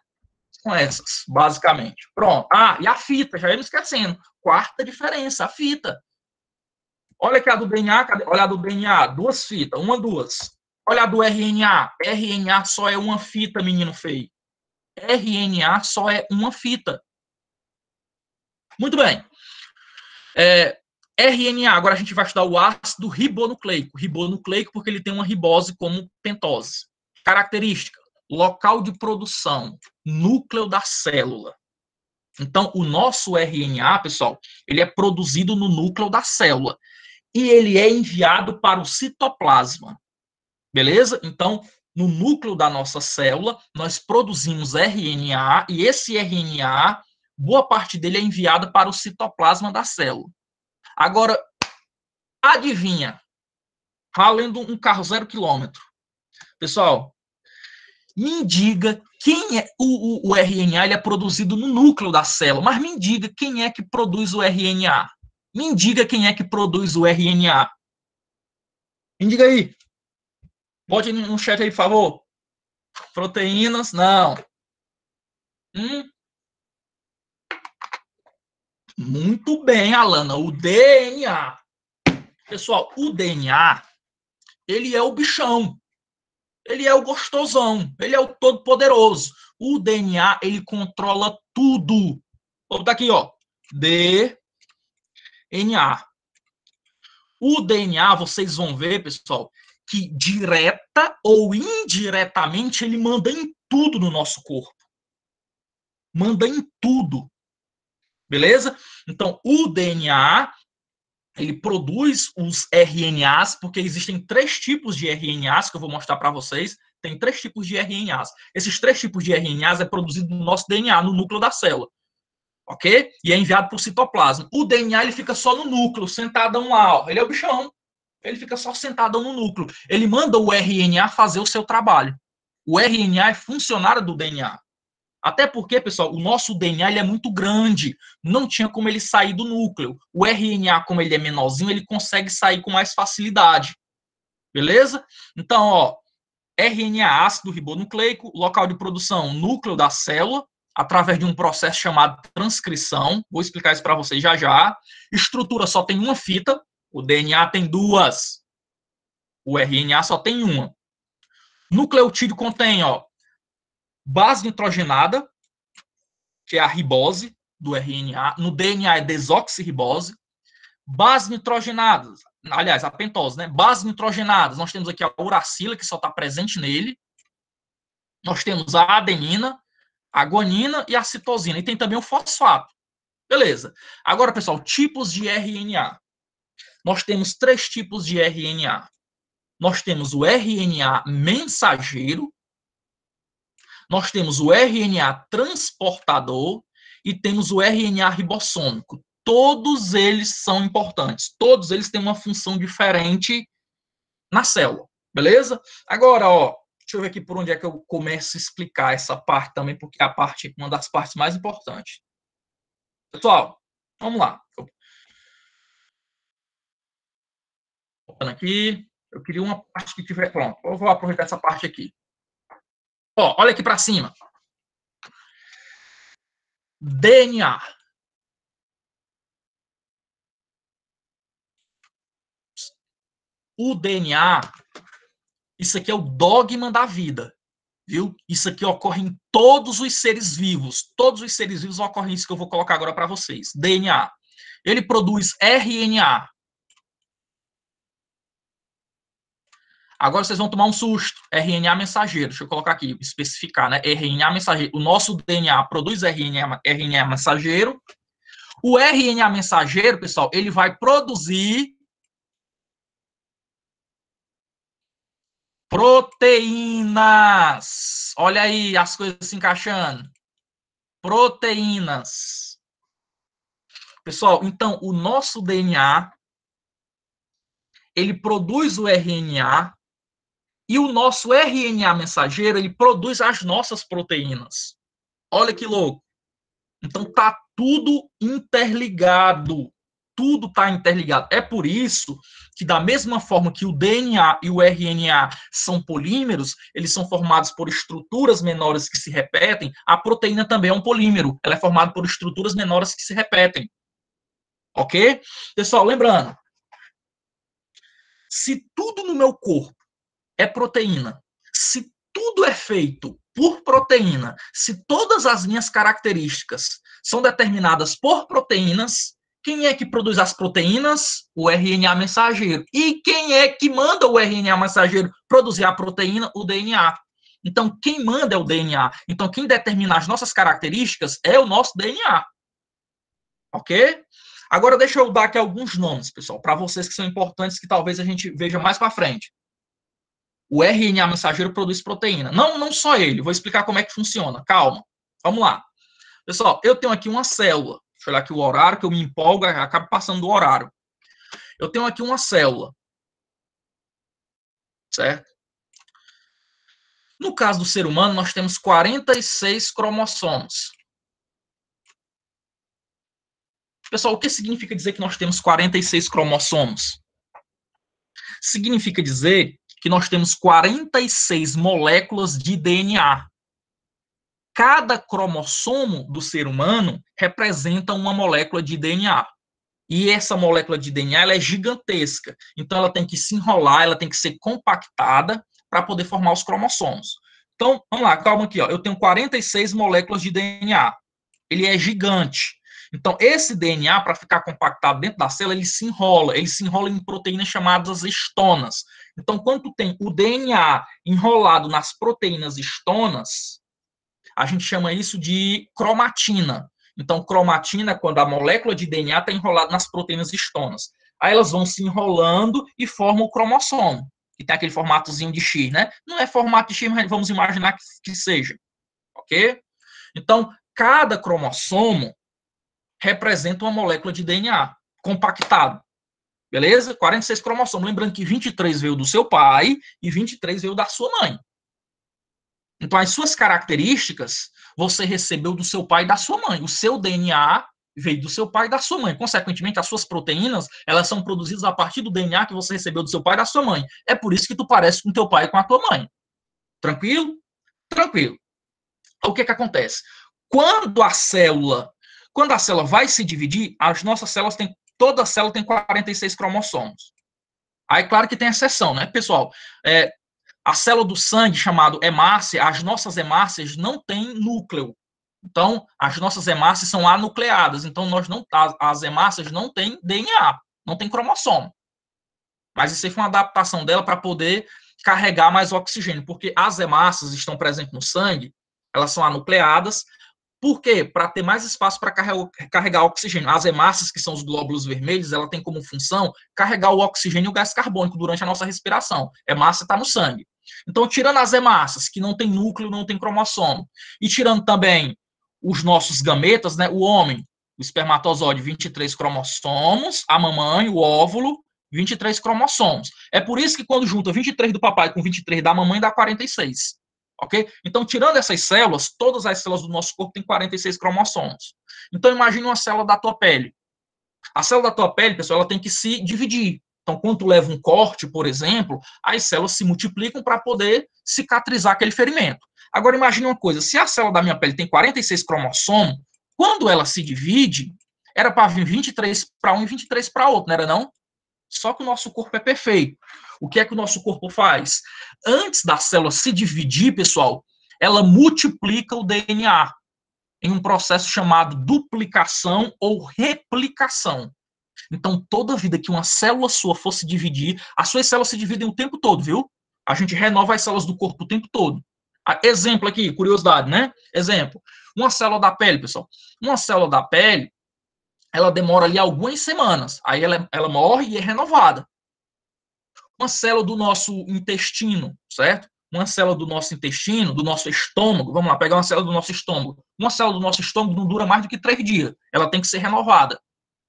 São essas, basicamente. Pronto. Ah, e a fita, já ia me esquecendo. Quarta diferença, a fita. Olha aqui a do DNA, olha a do DNA, duas fitas, uma, duas. Olha a do RNA. RNA só é uma fita, menino feio. RNA só é uma fita. Muito bem. RNA, agora a gente vai estudar o ácido ribonucleico. Ribonucleico porque ele tem uma ribose como pentose. Característica, local de produção, núcleo da célula. Então, o nosso RNA, pessoal, ele é produzido no núcleo da célula. E ele é enviado para o citoplasma. Beleza? Então, no núcleo da nossa célula, nós produzimos RNA, e esse RNA, boa parte dele é enviado para o citoplasma da célula. Agora, adivinha? Valendo um carro 0 quilômetro. Pessoal, me diga quem é o RNA, ele é produzido no núcleo da célula, mas me diga quem é que produz o RNA. Me diga quem é que produz o RNA. Me diga aí. Bote no chat aí, por favor. Proteínas, não. Muito bem, Alana. O DNA. Pessoal, o DNA, ele é o bichão. Ele é o gostosão. Ele é o todo-poderoso. O DNA, ele controla tudo. Vou botar aqui, ó. DNA. O DNA, vocês vão ver, pessoal, que direta ou indiretamente ele manda em tudo no nosso corpo. Manda em tudo. Beleza? Então, o DNA, ele produz os RNAs, porque existem 3 tipos de RNAs que eu vou mostrar para vocês. Tem 3 tipos de RNAs. Esses 3 tipos de RNAs é produzido no nosso DNA, no núcleo da célula. Ok? E é enviado para o citoplasma. O DNA, ele fica só no núcleo, sentadão lá. Ó. Ele é o bichão. Ele fica só sentadão no núcleo. Ele manda o RNA fazer o seu trabalho. O RNA é funcionário do DNA. Até porque, pessoal, o nosso DNA ele é muito grande. Não tinha como ele sair do núcleo. O RNA, como ele é menorzinho, ele consegue sair com mais facilidade. Beleza? Então, ó, RNA, ácido ribonucleico, local de produção, núcleo da célula, através de um processo chamado transcrição. Vou explicar isso para vocês já já. Estrutura só tem uma fita. O DNA tem 2. O RNA só tem uma. Nucleotídeo contém, ó, base nitrogenada, que é a ribose do RNA. No DNA é desoxirribose. Base nitrogenadas, aliás, a pentose, né? Bases nitrogenadas, nós temos aqui a uracila, que só está presente nele. Nós temos a adenina, a guanina e a citosina. E tem também o fosfato. Beleza. Agora, pessoal, tipos de RNA. Nós temos 3 tipos de RNA. Nós temos o RNA mensageiro, nós temos o RNA transportador e temos o RNA ribossômico. Todos eles são importantes. Todos eles têm uma função diferente na célula. Beleza? Agora, ó, deixa eu ver aqui por onde é que eu começo a explicar essa parte também, porque é uma das partes mais importantes. Pessoal, vamos lá. Voltando aqui. Eu queria uma parte que tiver... Pronto, eu vou aproveitar essa parte aqui. Ó, olha aqui para cima. DNA. O DNA, isso aqui é o dogma da vida, viu? Isso aqui ocorre em todos os seres vivos. Todos os seres vivos ocorrem isso que eu vou colocar agora para vocês. DNA. Ele produz RNA. Agora vocês vão tomar um susto. RNA mensageiro. Deixa eu colocar aqui, especificar, né? RNA mensageiro. O nosso DNA produz RNA mensageiro. O RNA mensageiro, pessoal, ele vai produzir proteínas. Olha aí as coisas se encaixando. Proteínas. Pessoal, então, o nosso DNA, ele produz o RNA, e o nosso RNA mensageiro, ele produz as nossas proteínas. Olha que louco. Então, tá tudo interligado. tudo está interligado. É por isso que, da mesma forma que o DNA e o RNA são polímeros, eles são formados por estruturas menores que se repetem, a proteína também é um polímero. Ela é formada por estruturas menores que se repetem. Ok? Pessoal, lembrando, se tudo no meu corpo é proteína, se tudo é feito por proteína, se todas as minhas características são determinadas por proteínas, quem é que produz as proteínas? O RNA mensageiro. E quem é que manda o RNA mensageiro produzir a proteína? O DNA. Então, quem manda é o DNA. Então, quem determina as nossas características é o nosso DNA. Ok? Agora, deixa eu dar aqui alguns nomes, pessoal, para vocês que são importantes, que talvez a gente veja mais para frente. O RNA mensageiro produz proteína. Não só ele. Vou explicar como é que funciona. Calma. Vamos lá. Pessoal, eu tenho aqui uma célula. Deixa eu olhar aqui o horário, que eu me empolgo, acabo passando do horário. Eu tenho aqui uma célula. Certo? No caso do ser humano, nós temos 46 cromossomos. Pessoal, o que significa dizer que nós temos 46 cromossomos? Significa dizer que nós temos 46 moléculas de DNA. Cada cromossomo do ser humano representa uma molécula de DNA. E essa molécula de DNA ela é gigantesca. Então, ela tem que se enrolar, ela tem que ser compactada para poder formar os cromossomos. Então, vamos lá, calma aqui. Ó. Eu tenho 46 moléculas de DNA. Ele é gigante. Então, esse DNA, para ficar compactado dentro da célula, ele se enrola em proteínas chamadas estonas. Então, quando tem o DNA enrolado nas proteínas estonas, a gente chama isso de cromatina. Então, cromatina é quando a molécula de DNA está enrolada nas proteínas estonas. Aí elas vão se enrolando e formam o cromossomo, que tem aquele formatozinho de X, né? Não é formato de X, mas vamos imaginar que seja. Ok? Então, cada cromossomo representa uma molécula de DNA compactado. Beleza? 46 cromossomos. Lembrando que 23 veio do seu pai e 23 veio da sua mãe. Então, as suas características você recebeu do seu pai e da sua mãe. O seu DNA veio do seu pai e da sua mãe. Consequentemente, as suas proteínas, elas são produzidas a partir do DNA que você recebeu do seu pai e da sua mãe. É por isso que tu parece com teu pai e com a tua mãe. Tranquilo? Tranquilo. O que acontece? Quando a célula vai se dividir, as nossas células têm, toda célula tem 46 cromossomos. Aí, claro que tem exceção, né, pessoal? A célula do sangue, chamada hemácia, as nossas hemácias não têm núcleo. Então, as nossas hemácias são anucleadas. Então, as hemácias não têm DNA, não tem cromossomo. Mas isso aí foi uma adaptação dela para poder carregar mais oxigênio, porque as hemácias estão presentes no sangue, elas são anucleadas. Por quê? Para ter mais espaço para carregar oxigênio. As hemácias, que são os glóbulos vermelhos, ela tem como função carregar o oxigênio e o gás carbônico durante a nossa respiração. Hemácia está no sangue. Então, tirando as hemácias, que não tem núcleo, não tem cromossomo, e tirando também os nossos gametas, né, o homem, o espermatozoide, 23 cromossomos, a mamãe, o óvulo, 23 cromossomos. É por isso que quando junta 23 do papai com 23 da mamãe, dá 46. Ok? Então, tirando essas células, todas as células do nosso corpo têm 46 cromossomos. Então, imagine uma célula da tua pele. A célula da tua pele, pessoal, ela tem que se dividir. Então, quando tu leva um corte, por exemplo, as células se multiplicam para poder cicatrizar aquele ferimento. Agora, imagine uma coisa. Se a célula da minha pele tem 46 cromossomos, quando ela se divide, era para vir 23 para um e 23 para outro, não era não? Só que o nosso corpo é perfeito. O que é que o nosso corpo faz? Antes da célula se dividir, pessoal, ela multiplica o DNA em um processo chamado duplicação ou replicação. Então, toda vida que uma célula sua for se dividir, as suas células se dividem o tempo todo, viu? A gente renova as células do corpo o tempo todo. Exemplo aqui, curiosidade, né? Exemplo, uma célula da pele, pessoal. Uma célula da pele, ela demora ali algumas semanas. Aí ela morre e é renovada. Uma célula do nosso intestino, certo? Uma célula do nosso intestino, do nosso estômago, vamos lá, pegar uma célula do nosso estômago. Uma célula do nosso estômago não dura mais do que 3 dias. Ela tem que ser renovada.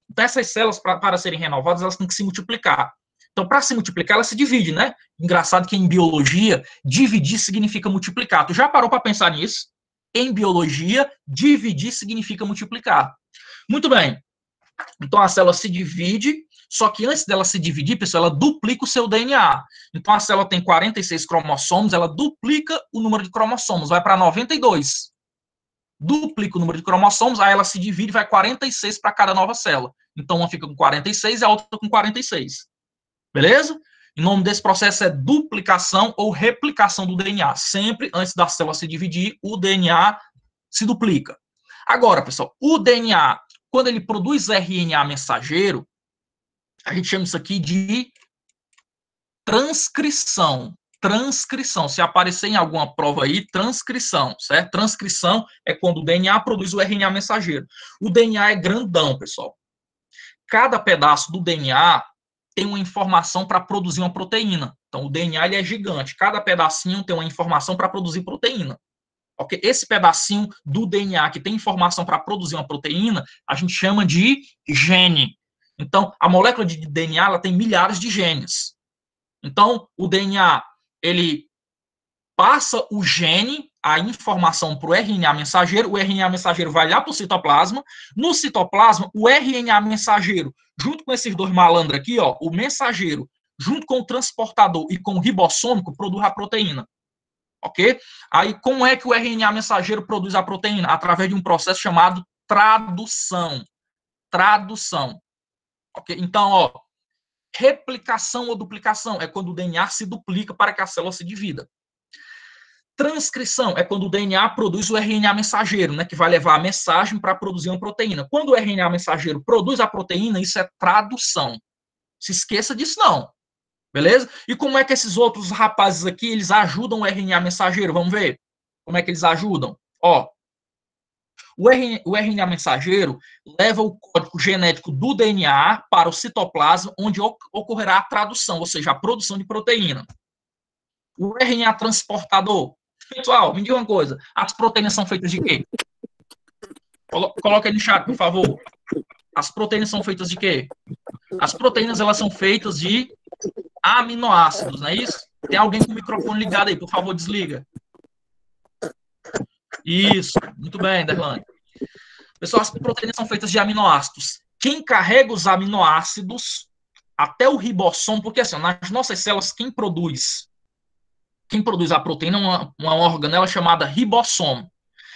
Então, essas células, para serem renovadas, elas têm que se multiplicar. Então, para se multiplicar, ela se divide, né? Engraçado que em biologia, dividir significa multiplicar. Tu já parou para pensar nisso? Em biologia, dividir significa multiplicar. Muito bem. Então, a célula se divide, só que antes dela se dividir, pessoal, ela duplica o seu DNA. Então, a célula tem 46 cromossomos, ela duplica o número de cromossomos, vai para 92. Duplica o número de cromossomos, aí ela se divide, vai 46 para cada nova célula. Então, uma fica com 46 e a outra com 46. Beleza? O nome desse processo é duplicação ou replicação do DNA. Sempre antes da célula se dividir, o DNA se duplica. Agora, pessoal, o DNA, quando ele produz RNA mensageiro, a gente chama isso aqui de transcrição. Transcrição. Se aparecer em alguma prova aí, transcrição, certo? Transcrição é quando o DNA produz o RNA mensageiro. O DNA é grandão, pessoal. Cada pedaço do DNA tem uma informação para produzir uma proteína. Então, o DNA ele é gigante. Cada pedacinho tem uma informação para produzir proteína. Okay? Esse pedacinho do DNA que tem informação para produzir uma proteína, a gente chama de gene. Então, a molécula de DNA ela tem milhares de genes. Então, o DNA ele passa o gene, a informação para o RNA mensageiro, o RNA mensageiro vai lá para o citoplasma, no citoplasma, o RNA mensageiro, junto com esses dois malandros aqui, ó, o mensageiro, junto com o transportador e com o ribossômico, produz a proteína. Ok? Aí, como é que o RNA mensageiro produz a proteína? Através de um processo chamado tradução. Tradução. Ok? Então, ó, replicação ou duplicação é quando o DNA se duplica para que a célula se divida. Transcrição é quando o DNA produz o RNA mensageiro, né, que vai levar a mensagem para produzir uma proteína. Quando o RNA mensageiro produz a proteína, isso é tradução. Se esqueça disso, não. Beleza? E como é que esses outros rapazes aqui, eles ajudam o RNA mensageiro? Vamos ver? Como é que eles ajudam? Ó, o RNA mensageiro leva o código genético do DNA para o citoplasma, onde ocorrerá a tradução, ou seja, a produção de proteína. O RNA transportador. Pessoal, me diga uma coisa. As proteínas são feitas de quê? Coloca aí no chat, por favor. As proteínas são feitas de quê? As proteínas, elas são feitas de aminoácidos, não é isso? Tem alguém com o microfone ligado aí, por favor, desliga. Isso, muito bem, Derlane. Pessoal, as proteínas são feitas de aminoácidos. Quem carrega os aminoácidos até o ribossomo, porque assim, nas nossas células, quem produz a proteína é uma organela chamada ribossomo.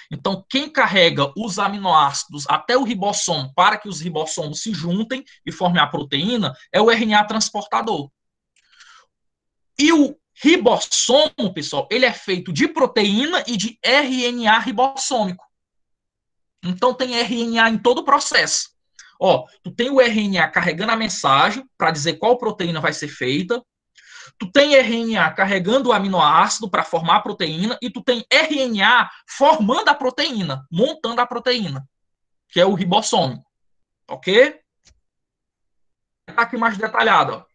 Então, quem carrega os aminoácidos até o ribossomo para que os ribossomos se juntem e formem a proteína é o RNA transportador. E o ribossomo, pessoal, ele é feito de proteína e de RNA ribossômico. Então, tem RNA em todo o processo. Ó, tu tem o RNA carregando a mensagem para dizer qual proteína vai ser feita. Tu tem RNA carregando o aminoácido para formar a proteína e tu tem RNA formando a proteína, montando a proteína, que é o ribossomo. Ok? Tá aqui mais detalhado. Ó.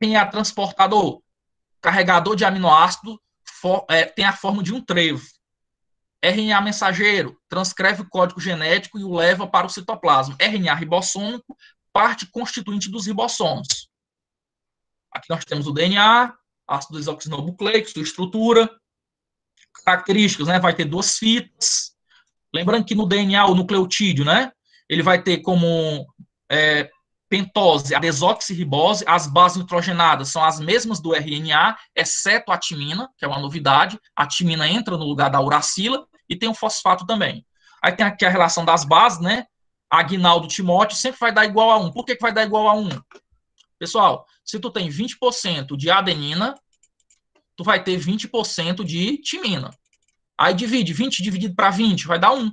RNA transportador, carregador de aminoácido, tem a forma de um trevo. RNA mensageiro, transcreve o código genético e o leva para o citoplasma. RNA ribossômico, parte constituinte dos ribossomos. Aqui nós temos o DNA, ácido desoxirribonucleico, sua estrutura, características, né? Vai ter duas fitas. Lembrando que no DNA, o nucleotídeo, né? Ele vai ter como pentose, a desoxirribose, as bases nitrogenadas são as mesmas do RNA, exceto a timina, que é uma novidade. A timina entra no lugar da uracila e tem o fosfato também. Aí tem aqui a relação das bases, né? Aguinaldo, Timóteo, sempre vai dar igual a 1. Por que vai dar igual a 1? Pessoal, se tu tem 20% de adenina, tu vai ter 20% de timina. Aí divide, 20 dividido para 20, vai dar 1.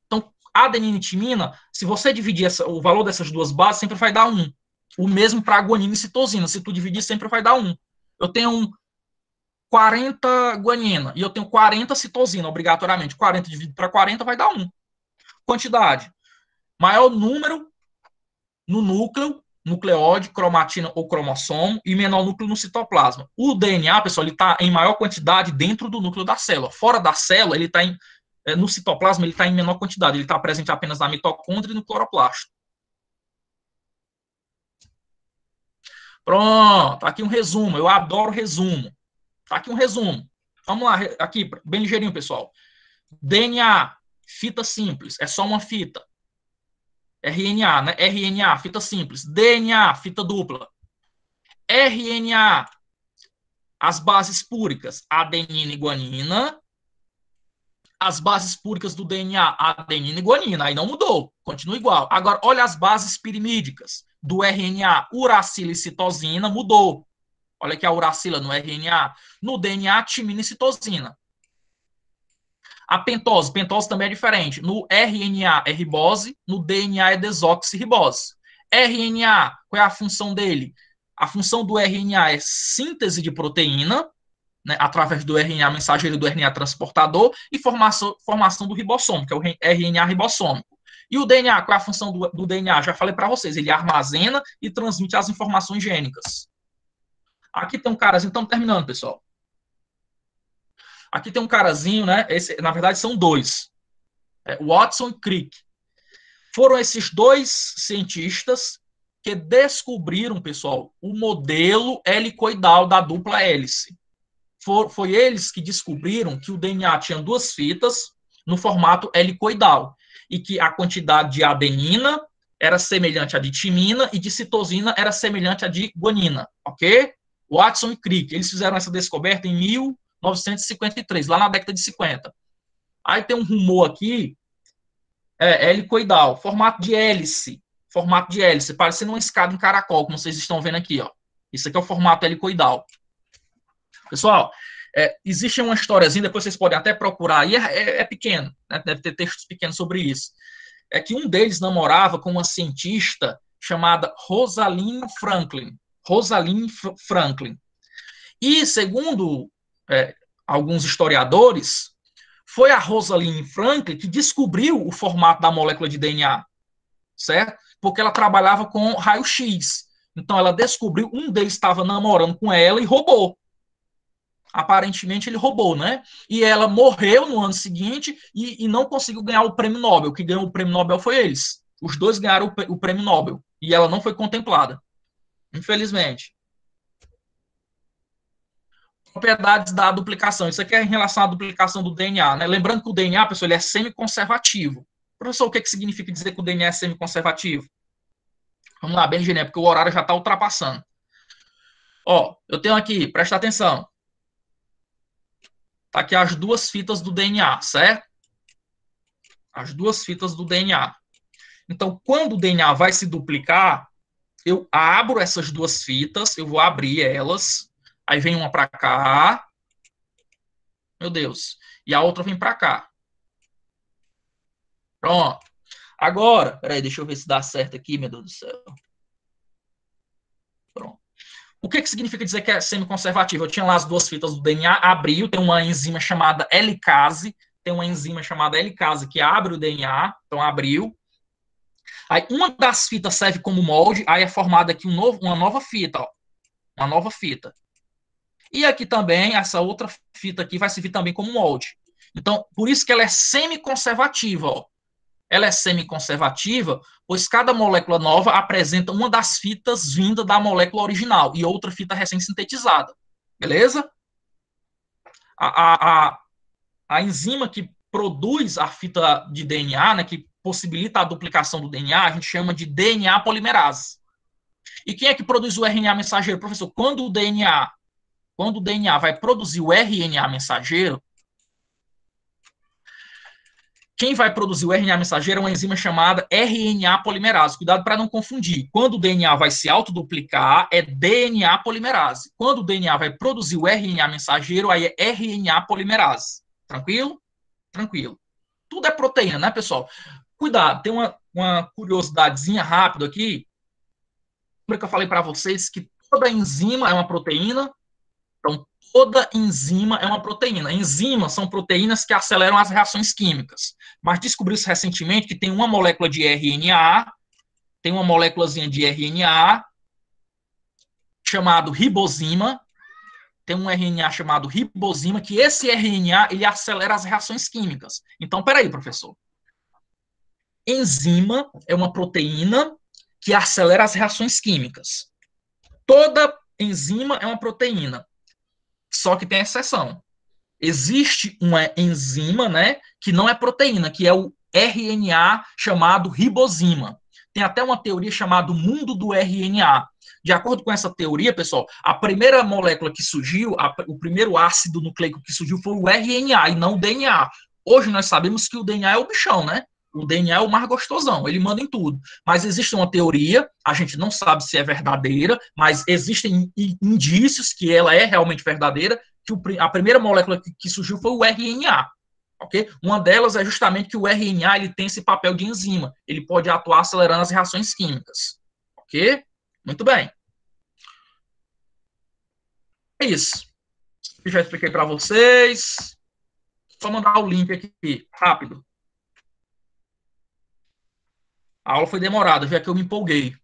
Então, adenina e timina, se você dividir o valor dessas duas bases, sempre vai dar 1. O mesmo para guanina e citosina. Se tu dividir, sempre vai dar 1. Eu tenho 40 guanina e eu tenho 40 citosina, obrigatoriamente. 40 dividido para 40 vai dar 1. Quantidade. Maior número no núcleo, nucleóide, cromatina ou cromossomo, e menor núcleo no citoplasma. O DNA, pessoal, ele está em maior quantidade dentro do núcleo da célula. Fora da célula, ele está no citoplasma, ele está em menor quantidade. Ele está presente apenas na mitocôndria e no cloroplasto. Pronto, aqui um resumo. Eu adoro resumo. Tá aqui um resumo. Vamos lá, aqui, bem ligeirinho, pessoal. DNA, fita simples, é só uma fita. RNA, né? RNA, fita simples. DNA, fita dupla. RNA, as bases púricas, adenina e guanina. As bases púricas do DNA, adenina e guanina. Aí não mudou, continua igual. Agora, olha as bases pirimídicas do RNA, uracila e citosina, mudou. Olha aqui a uracila no RNA. No DNA, timina e citosina. A pentose também é diferente. No RNA é ribose, no DNA é desoxirribose. RNA, qual é a função dele? A função do RNA é síntese de proteína, né, através do RNA mensageiro e do RNA transportador, e formação do ribossomo, que é o RNA ribossômico. E o DNA, qual é a função do DNA? Já falei para vocês, ele armazena e transmite as informações gênicas. Aqui tem um carazinho, estamos terminando, pessoal. Aqui tem um carazinho, né? Esse, na verdade, são dois. Watson e Crick. Foram esses dois cientistas que descobriram, pessoal, o modelo helicoidal da dupla hélice. Foi eles que descobriram que o DNA tinha duas fitas no formato helicoidal e que a quantidade de adenina era semelhante à de timina e de citosina era semelhante à de guanina, ok? Watson e Crick, eles fizeram essa descoberta em 1953, lá na década de 50. Aí tem um rumor aqui, helicoidal, formato de hélice, parecendo uma escada em caracol, como vocês estão vendo aqui, ó. Isso aqui é o formato helicoidal. Pessoal, existe uma historiazinha, depois vocês podem até procurar aí, é pequeno, né? Deve ter textos pequenos sobre isso. É que um deles namorava com uma cientista chamada Rosalind Franklin. E, segundo alguns historiadores, foi a Rosalind Franklin que descobriu o formato da molécula de DNA, certo? Porque ela trabalhava com raio-x. Então, ela descobriu, um deles estava namorando com ela e roubou. Aparentemente, ele roubou, né? E ela morreu no ano seguinte e não conseguiu ganhar o prêmio Nobel. Quem ganhou o prêmio Nobel foi eles. Os dois ganharam o prêmio Nobel. E ela não foi contemplada. Infelizmente. Propriedades da duplicação. Isso aqui é em relação à duplicação do DNA, né? Lembrando que o DNA, pessoal, ele é semiconservativo. Professor, o que significa dizer que o DNA é semiconservativo? Vamos lá, bem genérico, porque o horário já está ultrapassando. Ó, eu tenho aqui, presta atenção. Tá aqui as duas fitas do DNA, certo? As duas fitas do DNA. Então, quando o DNA vai se duplicar, eu abro essas duas fitas, eu vou abrir elas, aí vem uma para cá, meu Deus, e a outra vem para cá. Pronto. Agora, peraí, deixa eu ver se dá certo aqui, meu Deus do céu. Pronto. O que significa dizer que é semiconservativo? Eu tinha lá as duas fitas do DNA, abriu, tem uma enzima chamada helicase, que abre o DNA, então abriu. Aí uma das fitas serve como molde, aí é formada aqui uma nova fita, ó. Uma nova fita. E aqui também, essa outra fita aqui vai servir também como molde. Então, por isso que ela é semiconservativa, ó. Ela é semiconservativa, pois cada molécula nova apresenta uma das fitas vinda da molécula original e outra fita recém-sintetizada. Beleza? A enzima que produz a fita de DNA, né, que possibilita a duplicação do DNA, a gente chama de DNA polimerase. E quem é que produz o RNA mensageiro? Professor, quando o DNA vai produzir o RNA mensageiro, quem vai produzir o RNA mensageiro é uma enzima chamada RNA polimerase. Cuidado para não confundir. Quando o DNA vai se autoduplicar, é DNA polimerase. Quando o DNA vai produzir o RNA mensageiro, aí é RNA polimerase. Tranquilo? Tranquilo. Tudo é proteína, né, pessoal? Cuidado, tem uma curiosidadezinha rápida aqui. Lembra que eu falei para vocês que toda enzima é uma proteína? Então, toda enzima é uma proteína. Enzimas são proteínas que aceleram as reações químicas. Mas descobriu-se recentemente que tem uma molécula de RNA, tem uma moléculazinha de RNA chamado ribosima, tem um RNA chamado ribosima, que esse RNA, ele acelera as reações químicas. Então, peraí, professor. Enzima é uma proteína que acelera as reações químicas. Toda enzima é uma proteína. Só que tem exceção. Existe uma enzima, né, que não é proteína, que é o RNA chamado ribosima. tem até uma teoria chamada mundo do RNA. De acordo com essa teoria, pessoal, a primeira molécula que surgiu, o primeiro ácido nucleico que surgiu foi o RNA e não o DNA. Hoje nós sabemos que o DNA é o bichão, né? O DNA é o mais gostosão, ele manda em tudo. Mas existe uma teoria, a gente não sabe se é verdadeira, mas existem indícios que ela é realmente verdadeira, que a primeira molécula que surgiu foi o RNA. Okay? Uma delas é justamente que o RNA ele tem esse papel de enzima, ele pode atuar acelerando as reações químicas. Ok? Muito bem. É isso. Eu já expliquei para vocês. Só mandar o link aqui, rápido. A aula foi demorada, já que eu me empolguei.